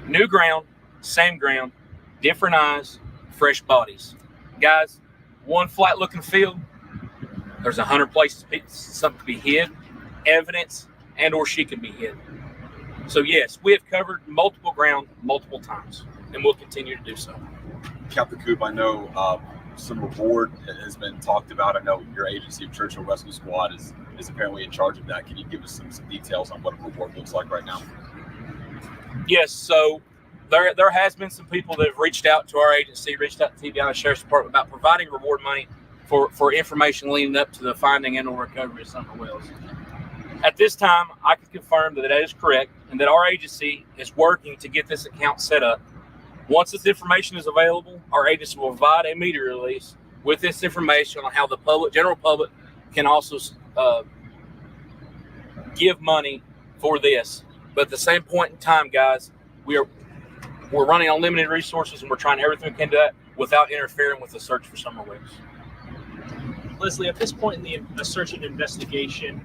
New ground, same ground, different eyes, fresh bodies. Guys, one flat looking field, there's 100 places something could be hid, evidence, and or she can be hid. So yes, we have covered multiple ground multiple times, and we'll continue to do so.
Captain Coop, I know some reward has been talked about. I know your agency of Churchill Rescue Squad is apparently in charge of that. Can you give us some details on what a reward looks like right now?
Yes, so there has been some people that have reached out to our agency, reached out to TBI and Sheriff's Department about providing reward money for information leading up to the finding and or recovery of Summer Wells. At this time, I can confirm that is correct and that our agency is working to get this account set up. Once this information is available, our agency will provide a media release with this information on how the general public, can also give money for this. But at the same point in time, guys, we're running on limited resources, and we're trying everything we can do that without interfering with the search for Summer Wells.
Leslie, at this point in the search and investigation,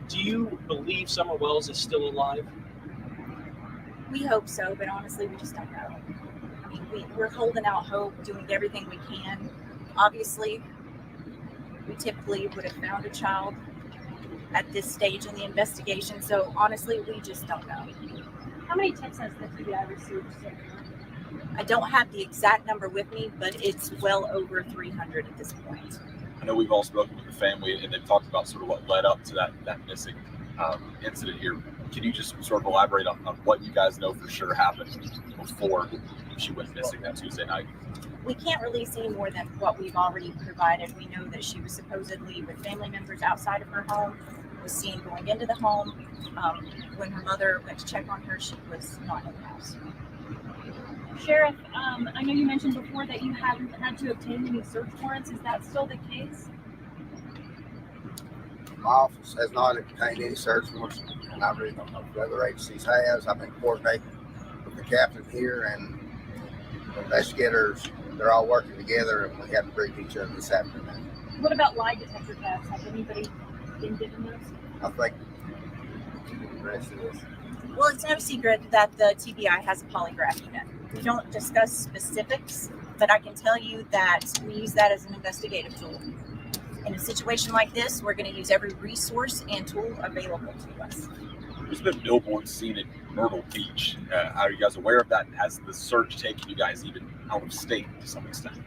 do you believe Summer Wells is still alive?
We hope so, but honestly, we just don't know. I mean, we're holding out hope, doing everything we can. Obviously, we typically would have found a child at this stage in the investigation, so honestly, we just don't know.
How many tips has the TBI received so far?
I don't have the exact number with me, but it's well over 300 at this point.
I know we've all spoken with the family, and they've talked about sort of what led up to that missing incident here. Can you just sort of elaborate on what you guys know for sure happened before she went missing that Tuesday night?
We can't release any more than what we've already provided. We know that she was supposedly with family members outside of her home, was seen going into the home. When her mother went to check on her, she was not in the house.
Sheriff, I know you mentioned before that you haven't had to obtain any search warrants. Is that still the case?
My office has not obtained any search warrants, and I really don't know if the other agencies has. I've been coordinating with the captain here and the investigators. They're all working together, and we haven't briefed each other this afternoon.
What about lie detector tests? Has anybody been given those?
I think the rest of this.
Well, it's no secret that the TBI has a polygraph unit. We don't discuss specifics, but I can tell you that we use that as an investigative tool. In a situation like this, we're going to use every resource and tool available to us.
There's been billboards seen at Myrtle Beach. Are you guys aware of that? Has the search taken you guys even out of state to some extent?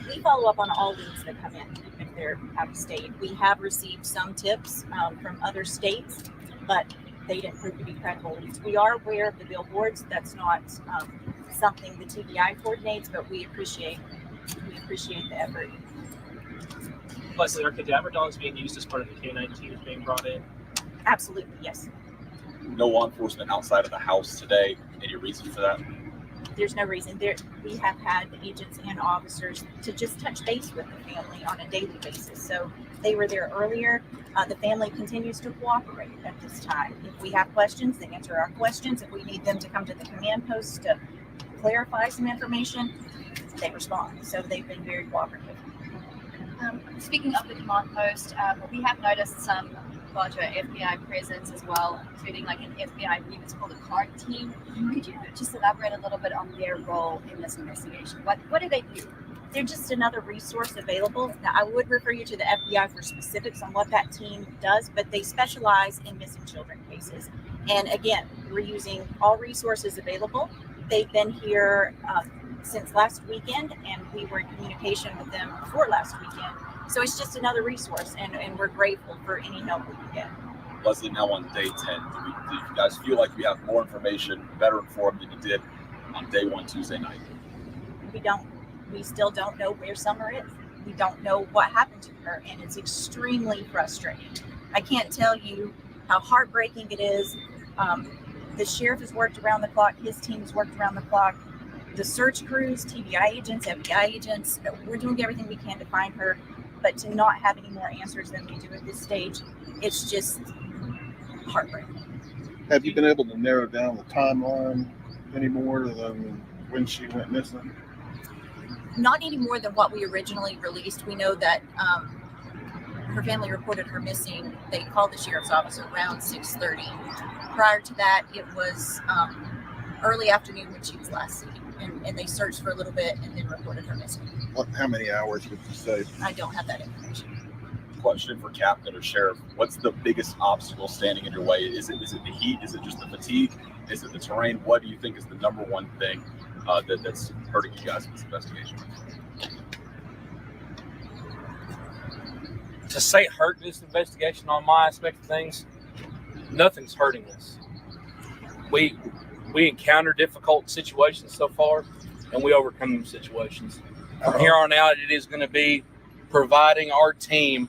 We follow up on all leads that come in, even if they're out of state. We have received some tips from other states, but they didn't prove to be credible leads. We are aware of the billboards. That's not something the TBI coordinates, but we appreciate the effort.
Leslie, are cadaver dogs being used as part of the K-9 team being brought in?
Absolutely, yes.
No law enforcement outside of the house today. Any reason for that?
There's no reason. We have had agents and officers to just touch base with the family on a daily basis. So they were there earlier. The family continues to cooperate at this time. If we have questions, they answer our questions. If we need them to come to the command post to clarify some information, they respond. So they've been very cooperative.
Speaking of the command post, we have noticed some larger FBI presence as well, including like an FBI, I believe it's called a CART team. Could you just elaborate a little bit on their role in this investigation? What do they do?
They're just another resource available. Now, I would refer you to the FBI for specifics on what that team does, but they specialize in missing children cases. And again, we're using all resources available. They've been here since last weekend, and we were in communication with them before last weekend. So it's just another resource, and we're grateful for any help we can get.
Leslie, now on day 10, do you guys feel like you have more information, better informed than you did on day 1 Tuesday night?
We don't. We still don't know where Summer is. We don't know what happened to her, and it's extremely frustrating. I can't tell you how heartbreaking it is. The sheriff has worked around the clock. His team's worked around the clock. The search crews, TBI agents, FBI agents, we're doing everything we can to find her, but to not have any more answers than we do at this stage, it's just heartbreaking.
Have you been able to narrow down the timeline any more than when she went missing?
Not any more than what we originally released. We know that her family reported her missing. They called the sheriff's office around 6:30. Prior to that, it was early afternoon when she was last seen, and they searched for a little bit and then reported her missing.
How many hours would you say?
I don't have that information.
Question for captain or sheriff: what's the biggest obstacle standing in your way? Is it the heat? Is it just the fatigue? Is it the terrain? What do you think is the number one thing that's hurting you guys in this investigation?
To say hurt this investigation on my aspect of things, nothing's hurting us. We encounter difficult situations so far, and we overcome them situations. From here on out, it is going to be providing our team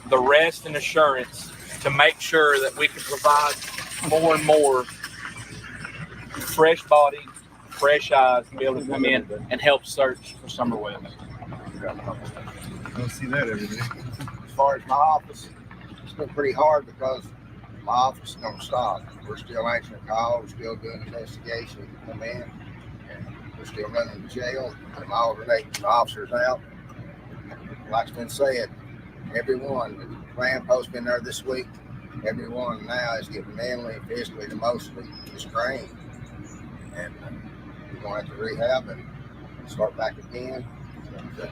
the rest and assurance to make sure that we can provide more and more fresh body, fresh eyes, and be able to come in and help search for Summer Wells.
I don't see that every day.
As far as my office, it's been pretty hard because my office is going to stop. We're still answering calls, we're still doing investigation, come in, and we're still running the jail, and my alternating officers out. Like's been said, everyone, the plan post been there this week, everyone now is getting mentally, physically, and emotionally strained. And we're going to have to rehab and start back again. But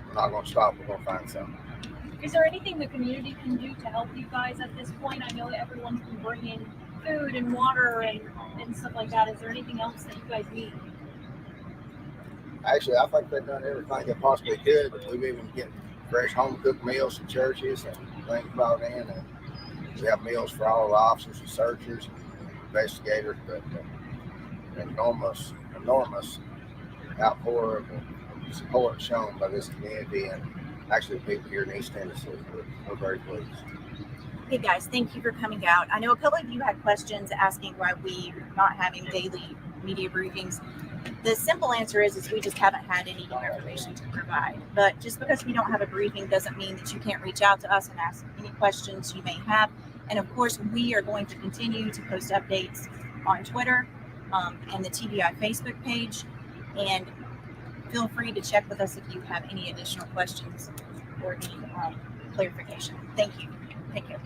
we're not going to stop, we're going to find something.
Is there anything the community can do to help you guys at this point? I know that everyone's been bringing food and water and stuff like that. Is there anything else that you guys need?
Actually, I think they've done everything they possibly could. We've even getting fresh home-cooked meals from churches and things brought in. And we have meals for all the officers and searchers and investigators, but enormous outpour of support shown by this community and actually the people here in East Tennessee. We're very pleased.
Hey guys, thank you for coming out. I know a couple of you had questions asking why we're not having daily media briefings. The simple answer is we just haven't had any new information to provide. But just because we don't have a briefing doesn't mean that you can't reach out to us and ask any questions you may have. And of course, we are going to continue to post updates on Twitter and the TBI Facebook page. And feel free to check with us if you have any additional questions or need clarification. Thank you. Take care.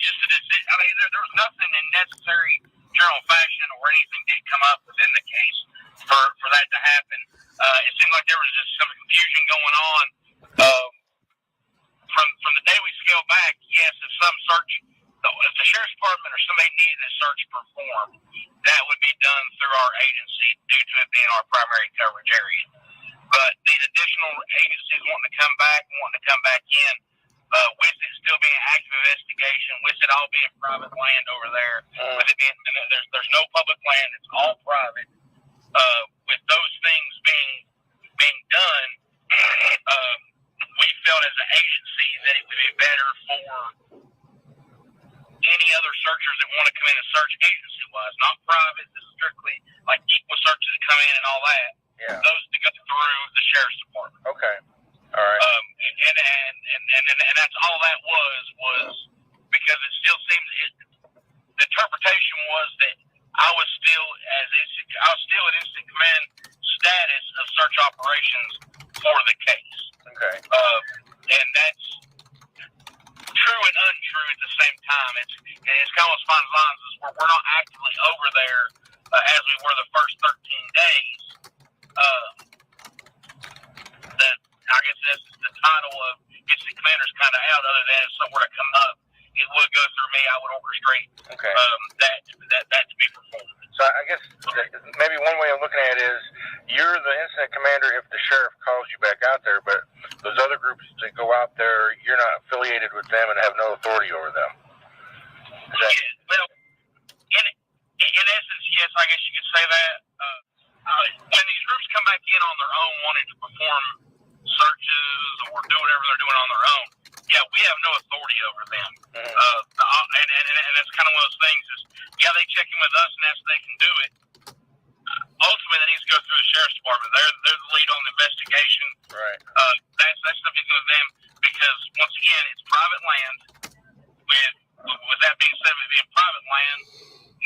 Just a decision. I mean, there was nothing in necessary journal fashion or anything did come up within the case for that to happen. It seemed like there was just some confusion going on. From the day we scaled back, yes, if some search, if the sheriff's department or somebody needed a search performed, that would be done through our agency due to it being our primary coverage area. But these additional agencies wanting to come back in, with it still being an active investigation, with it all being private land over there, with it being there's no public land, it's all private. With those things being done, we felt as an agency that it would be better for any other searcher
specialized, not private. This is strictly like equal searches that come in and all that.
Yeah.
Those that go through the sheriff's department.
Okay. All right.
And that's all that was because it still seems the interpretation was that I was still at instant command status of search operations for the case.
Okay.
And that's true and untrue at the same time. It's kind of those fine lines where we're not actively over there as we were the first 13 days. That I guess that's the title of instant commander's kind of out. Other than if something were to come up, it would go through me. I would orchestrate that to be performed.
So I guess maybe one way of looking at it is you're the incident commander if the sheriff calls you back out there, but those other groups that go out there, you're not affiliated with them and have no authority over them.
Well, in essence, yes, I guess you could say that. When these groups come back in on their own wanting to perform searches or do whatever they're doing on their own, yeah, we have no authority over them. And that's kind of one of those things is, yeah, they check in with us and ask if they can do it. Ultimately, that needs to go through the sheriff's department. They're the lead on the investigation.
Right.
That's stuff needs to go to them because, once again, it's private land. With that being said, with it being private land,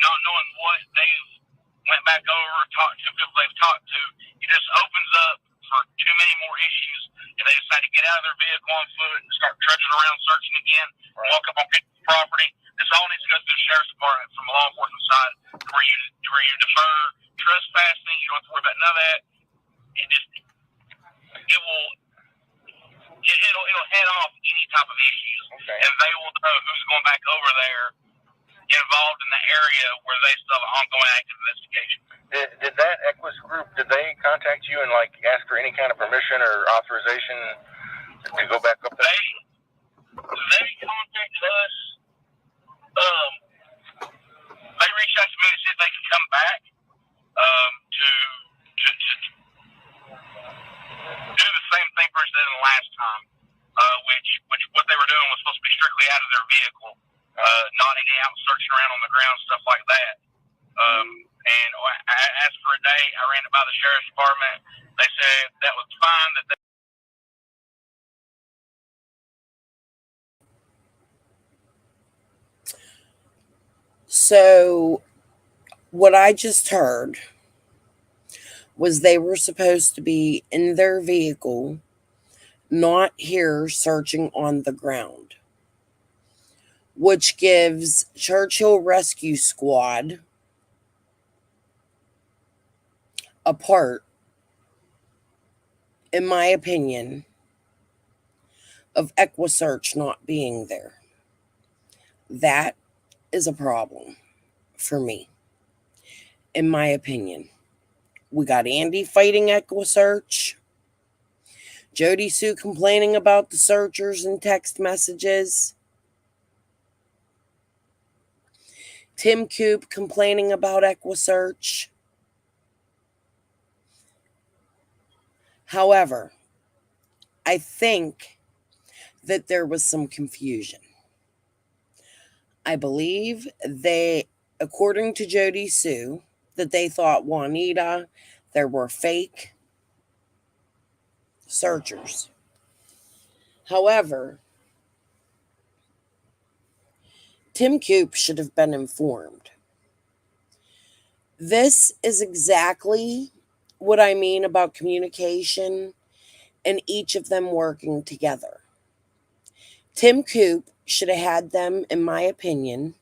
not knowing what they've went back over, talked to people they've talked to, it just opens up for too many more issues. If they decide to get out of their vehicle on foot and start trudging around searching again, walk up on people's property, this all needs to go through the sheriff's department from a law enforcement side where you defer trespassing. You don't have to worry about none of that. It'll head off any type of issues, and they will know who's going back over there involved in the area where they still have an ongoing active investigation.
Did that Equus group, did they contact you and ask for any kind of permission or authorization to go back up there?
They contacted us. They reached out to me to see if they could come back to do the same thing Bruce did the last time, which what they were doing was supposed to be strictly out of their vehicle, not any out searching around on the ground, stuff like that. And I asked for a day. I ran it by the sheriff's department. They said that was fine.
So, what I just heard was they were supposed to be in their vehicle, not here searching on the ground, which gives Churchill Rescue Squad a part, in my opinion, of EquiSearch not being there. That is a problem for me, in my opinion. We got Andy fighting EquiSearch, Jody Sue complaining about the searchers and text messages, Tim Coop complaining about EquiSearch. However, I think that there was some confusion. I believe they, according to Jody Sue, that they thought Juanita, there were fake searchers. However, Tim Coop should have been informed. This is exactly what I mean about communication and each of them working together. Tim Coop should have had them, in my opinion,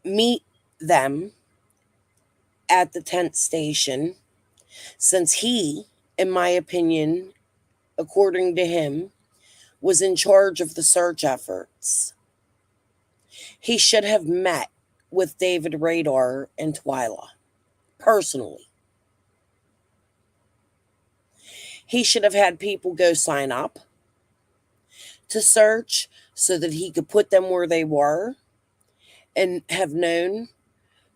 meet them at the tent station, since he, in my opinion, according to him, was in charge of the search efforts. He should have met with David Radar and Twyla personally. He should have had people go sign up to search so that he could put them where they were and have known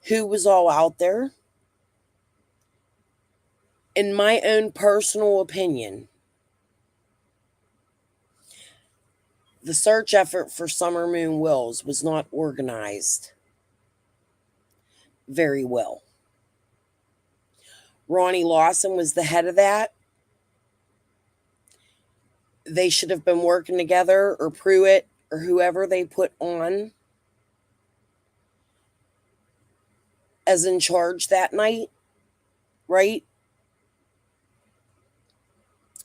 who was all out there. In my own personal opinion, the search effort for Summer Moon Wills was not organized very well. Ronnie Lawson was the head of that. They should have been working together, or Pruitt, or whoever they put on as in charge that night, right?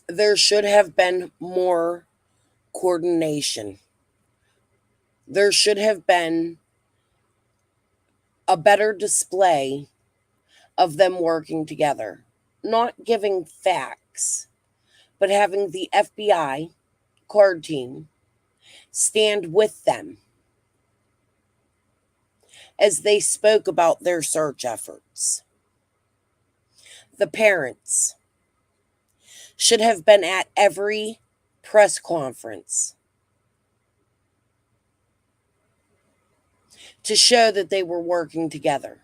There should have been more coordination. There should have been a better display of them working together, not giving facts, but having the FBI card team stand with them as they spoke about their search efforts. The parents should have been at every press conference to show that they were working together.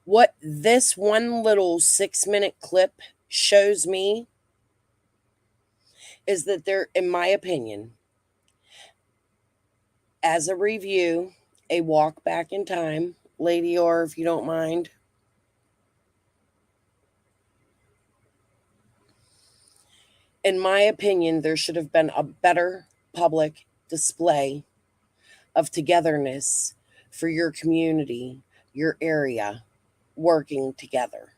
What this one little 6-minute clip shows me is that there, in my opinion, as a review, a walk back in time, Lady R, if you don't mind. In my opinion, there should have been a better public display of togetherness for your community, your area, working together.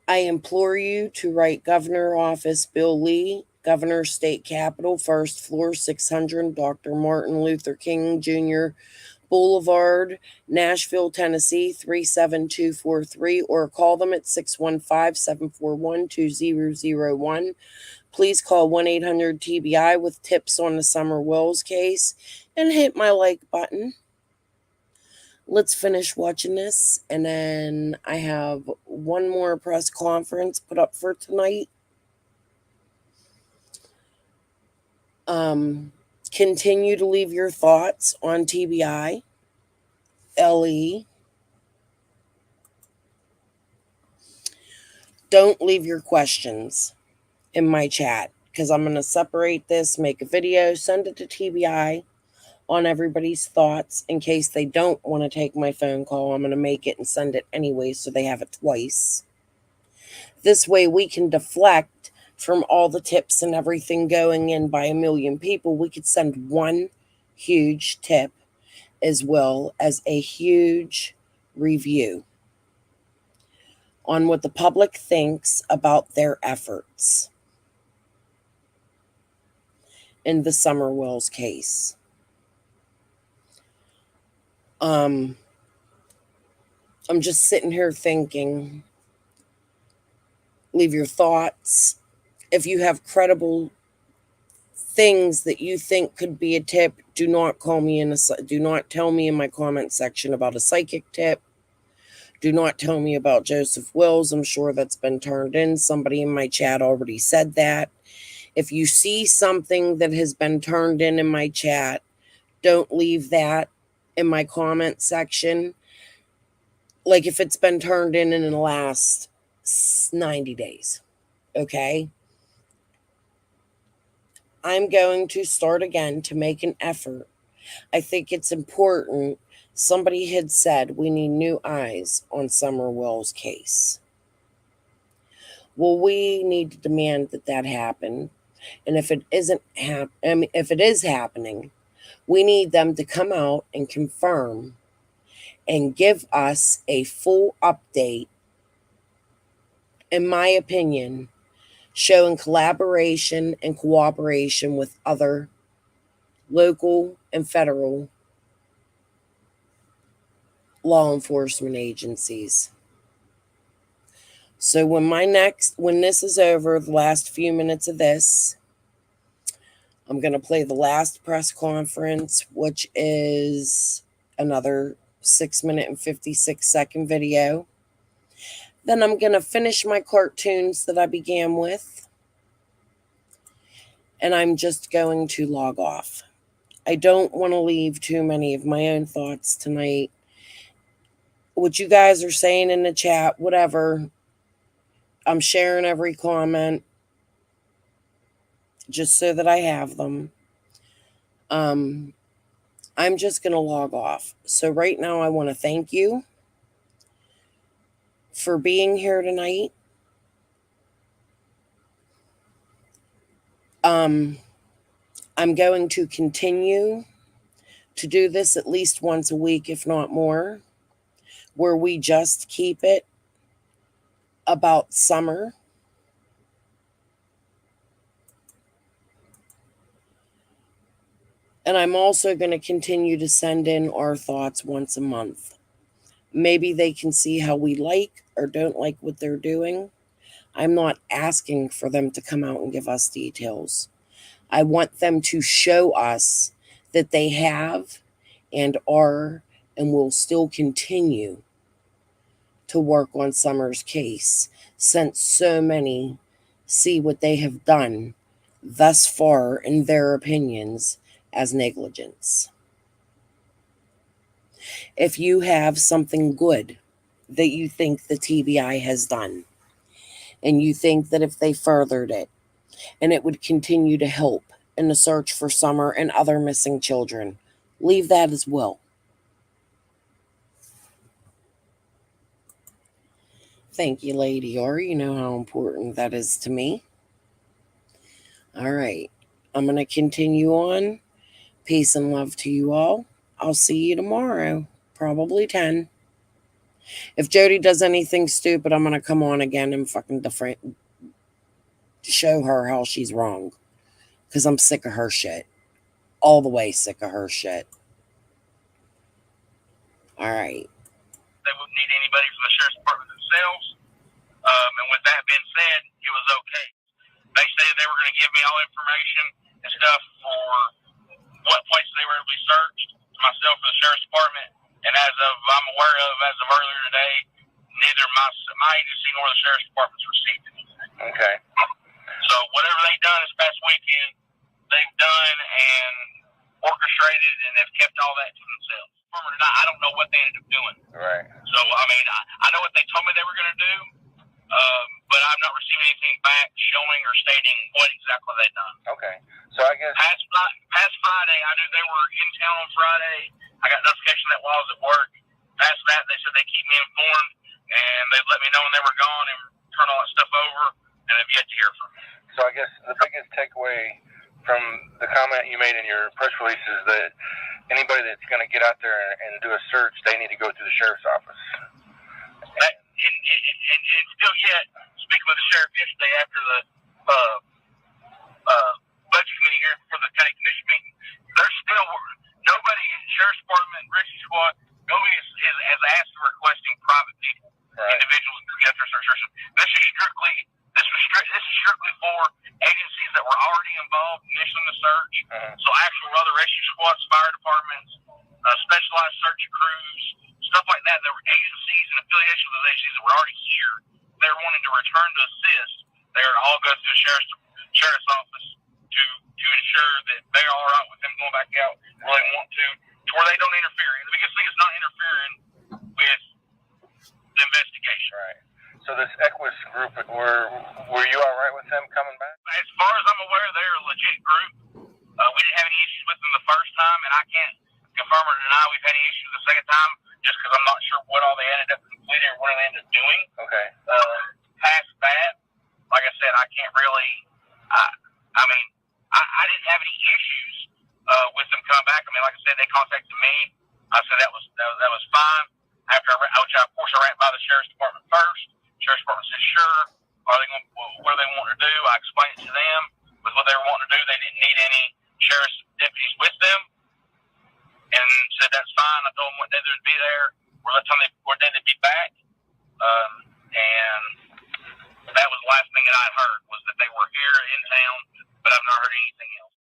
I implore you to write Governor Office Bill Lee, Governor State Capitol, First Floor, 600 Dr. Martin Luther King Jr. Boulevard, Nashville, Tennessee, 37243, or call them at 615-741-2001. Please call 1-800-TBI with tips on the Summer Wells case and hit my like button. Let's finish watching this, and then I have one more press conference put up for tonight. Continue to leave your thoughts on TBI, LE. Don't leave your questions in my chat, because I'm going to separate this, make a video, send it to TBI on everybody's thoughts. In case they don't want to take my phone call, I'm going to make it and send it anyway so they have it twice. This way we can deflect from all the tips and everything going in by a million people. We could send one huge tip as well as a huge review on what the public thinks about their efforts in the Summer Wells case. I'm just sitting here thinking, leave your thoughts. If you have credible things that you think could be a tip, do not tell me in my comment section about a psychic tip. Do not tell me about Joseph Wills. I'm sure that's been turned in. Somebody in my chat already said that. If you see something that has been turned in my chat, don't leave that in my comment section. Like if it's been turned in the last 90 days. Okay? I'm going to start again to make an effort. I think it's important. Somebody had said we need new eyes on Summer Wells' case. Well, we need to demand that happen. And if it if it is happening, we need them to come out and confirm and give us a full update, in my opinion, showing collaboration and cooperation with other local and federal law enforcement agencies. So when this is over, the last few minutes of this, I'm going to play the last press conference, which is another 6-minute and 56-second video. Then I'm going to finish my cartoons that I began with. And I'm just going to log off. I don't want to leave too many of my own thoughts tonight. What you guys are saying in the chat, whatever. I'm sharing every comment just so that I have them. I'm just going to log off. So right now I want to thank you for being here tonight. I'm going to continue to do this at least once a week, if not more, where we just keep it about summer. And I'm also going to continue to send in our thoughts once a month. Maybe they can see how we like or don't like what they're doing. I'm not asking for them to come out and give us details. I want them to show us that they have and are and will still continue to work on Summer's case, since so many see what they have done thus far, in their opinions, as negligence. If you have something good that you think the TBI has done, and you think that if they furthered it, and it would continue to help in the search for Summer and other missing children, leave that as well. Thank you, Lady R. You know how important that is to me. All right. I'm going to continue on. Peace and love to you all. I'll see you tomorrow, probably 10. If Jody does anything stupid, I'm going to come on again and fucking show her how she's wrong. Because I'm sick of her shit. All the way sick of her shit. All right.
They wouldn't need anybody from the sheriff's department themselves. And with that being said, it was okay. They said they were going to give me all information and stuff for what places they were able to be searched, myself and the sheriff's department. And as of earlier today, neither my agency nor the sheriff's department's received anything.
Okay.
So whatever they've done this past weekend, they've done and orchestrated, and they've kept all that to themselves. I don't know what they ended up doing.
Right.
So, I mean, I know what they told me they were going to do, but I've not received anything back showing or stating what exactly they've done.
Okay. So I guess
Past Friday, I knew they were in town on Friday. I got notification that while I was at work. Past that, they said they keep me informed, and they let me know when they were gone and turn all that stuff over, and I've yet to hear from them.
So I guess the biggest takeaway from the comment you made in your press release is that anybody that's going to get out there and do a search, they need to go through the sheriff's office.
And still yet, speaking with the sheriff yesterday after the budget committee here for the county commission meeting, there's still nobody, sheriff's department, rescue squad, nobody has asked for requesting private people, individuals to get their search. This is strictly for agencies that were already involved initially in the search. So actual other rescue squads, fire departments, specialized search crews, stuff like that. There were agencies and affiliations with those agencies that were already here. They're wanting to return to assist. They're all go through the sheriff's office to ensure that they're all right with them going back out where they want to where they don't interfere. And the biggest thing is not interfering with the investigation.
Right. So this Equus group, were you all right with them coming back?
As far as I'm aware, they're a legit group. We didn't have any issues with them the first time, and I can't confirm or deny we've had any issues the second time, just because I'm not sure what all they ended up completing or what they ended up doing.
Okay.
Past that, like I said, I can't really. I didn't have any issues with them coming back. I mean, like I said, they contacted me. I said that was fine. After I ran by the sheriff's department first. Sheriff's department said, sure. What do they want to do? I explained it to them. With what they were wanting to do, they didn't need any sheriff's deputies with them. And said, that's fine. I told them what day they would be there, what day they'd be back. And that was the last thing that I had heard, was that they were here in town, but I've not heard anything else.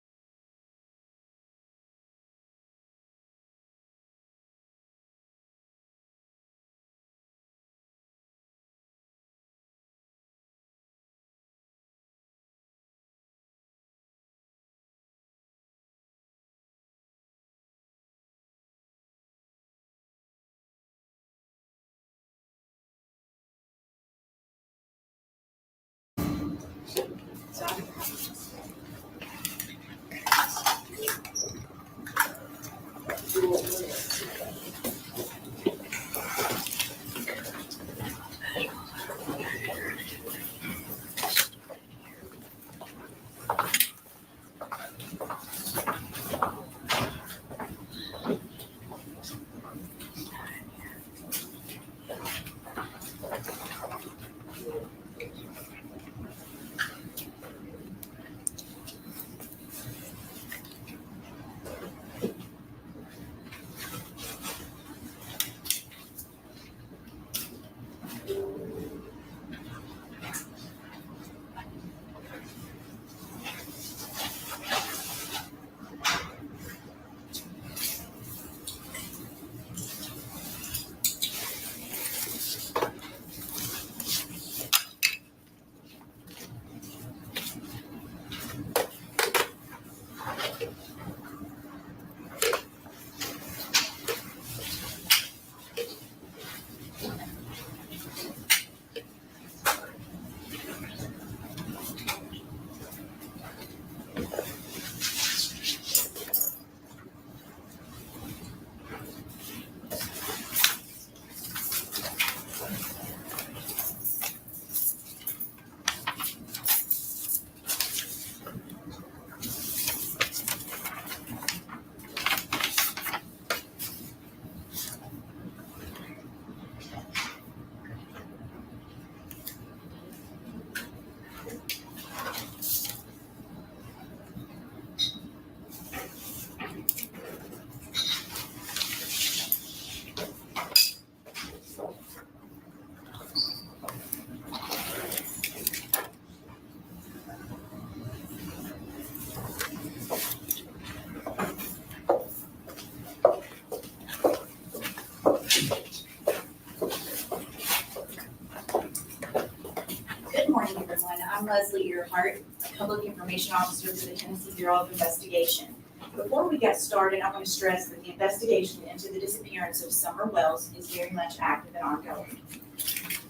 Leslie Earhart, a public information officer for the Tennessee Bureau of Investigation. Before we get started, I want to stress that the investigation into the disappearance of Summer Wells is very much active and ongoing.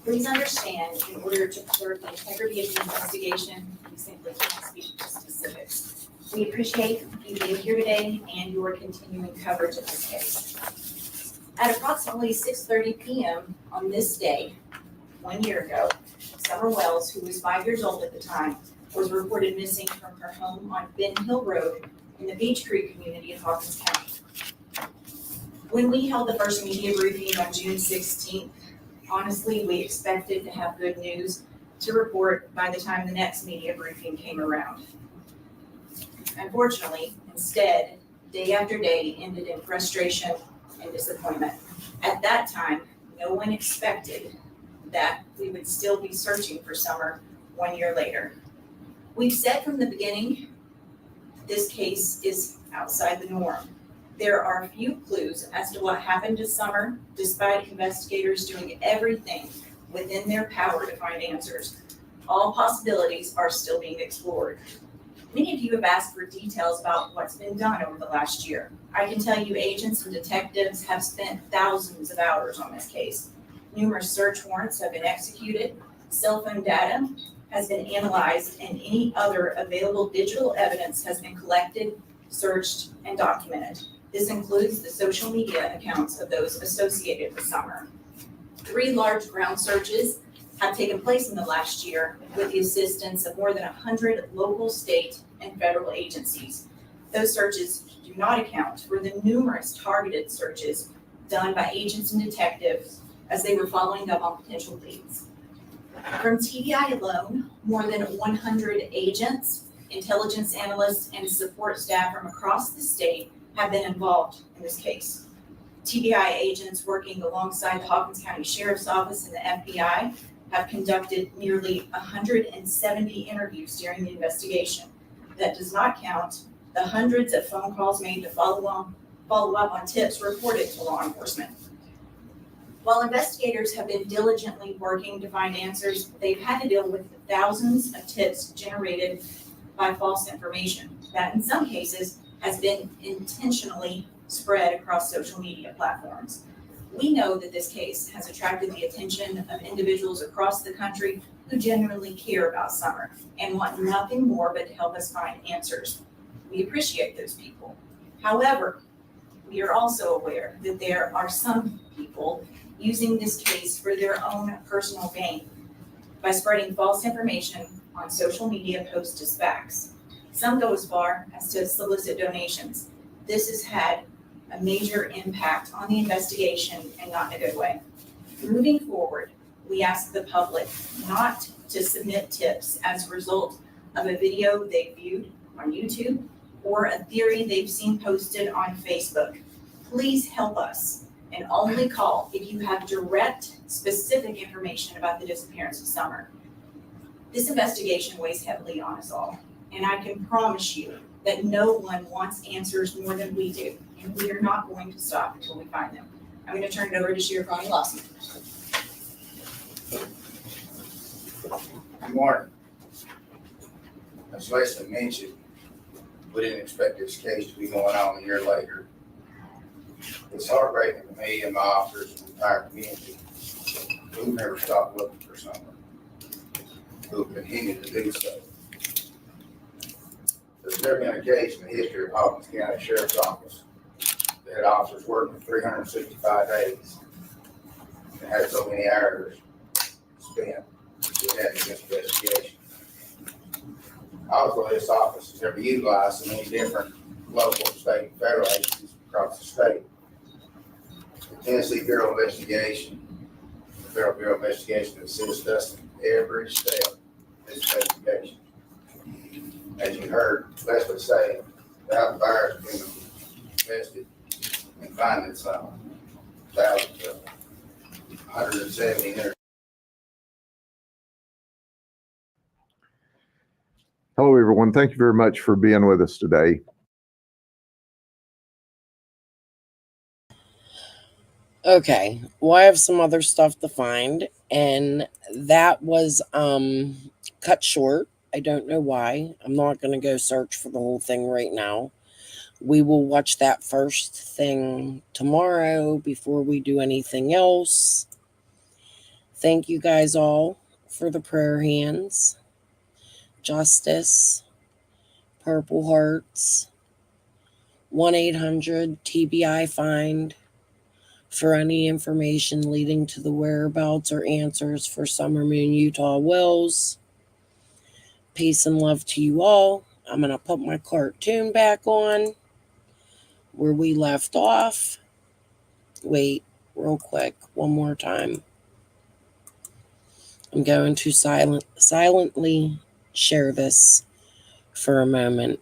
Please understand, in order to preserve the integrity of the investigation, we simply can't speak to specifics. We appreciate you being here today and your continuing coverage of this case. At approximately 6:30 p.m. on this day, 1 year ago, Summer Wells, who was 5 years old at the time, was reported missing from her home on Ben Hill Road in the Beech Creek community of Hawkins County. When we held the first media briefing on June 16th, honestly, we expected to have good news to report by the time the next media briefing came around. Unfortunately, instead, day after day ended in frustration and disappointment. At that time, no one expected that we would still be searching for Summer 1 year later. We've said from the beginning, this case is outside the norm. There are few clues as to what happened to Summer, despite investigators doing everything within their power to find answers. All possibilities are still being explored. Many of you have asked for details about what's been done over the last year. I can tell you agents and detectives have spent thousands of hours on this case. Numerous search warrants have been executed, cell phone data has been analyzed, and any other available digital evidence has been collected, searched, and documented. This includes the social media accounts of those associated with Summer. 3 large ground searches have taken place in the last year with the assistance of more than 100 local, state, and federal agencies. Those searches do not account for the numerous targeted searches done by agents and detectives as they were following up on potential leads. From TBI alone, more than 100 agents, intelligence analysts, and support staff from across the state have been involved in this case. TBI agents working alongside the Hawkins County Sheriff's Office and the FBI have conducted nearly 170 interviews during the investigation. That does not count the hundreds of phone calls made to follow up on tips reported to law enforcement. While investigators have been diligently working to find answers, they've had to deal with thousands of tips generated by false information that in some cases has been intentionally spread across social media platforms. We know that this case has attracted the attention of individuals across the country who genuinely care about Summer and want nothing more but to help us find answers. We appreciate those people. However, we are also aware that there are some people using this case for their own personal gain by spreading false information on social media posts as facts. Some go as far as to solicit donations. This has had a major impact on the investigation and not in a good way. Moving forward, we ask the public not to submit tips as a result of a video they viewed on YouTube or a theory they've seen posted on Facebook. Please help us and only call if you have direct, specific information about the disappearance of Summer. This investigation weighs heavily on us all, and I can promise you that no one wants answers more than we do, and we are not going to stop until we find them. I'm going to turn it over to Sheriff Ronnie Lawson.
Good morning. As Leslie mentioned, we didn't expect this case to be going on a year later. It's heartbreaking to me and my officers and the entire community who never stopped looking for someone, who continue to do so. There's never been a case in the history of Hawkins County Sheriff's Office that had officers working 365 days and had so many hours spent with this investigation. Also, this office has never utilized so many different local, state, and federal agencies across the state. The Tennessee Bureau of Investigation, the Federal Bureau of Investigation assists us in every step of this investigation. As you heard Leslie say, thousands of hours have been invested in finding some, thousands of 170 interviews.
Hello, everyone. Thank you very much for being with us today.
Okay, well, I have some other stuff to find, and that was cut short I don't know why. I'm not going to go search for the whole thing right now. We will watch that first thing tomorrow before we do anything else. Thank you guys all for the prayer hands. Justice, Purple Hearts, 1-800-TBI-FIND for any information leading to the whereabouts or answers for Summer Moon Utah Wells. Peace and love to you all. I'm going to put my cartoon back on where we left off. Wait, real quick, one more time. I'm going to silently share this for a moment.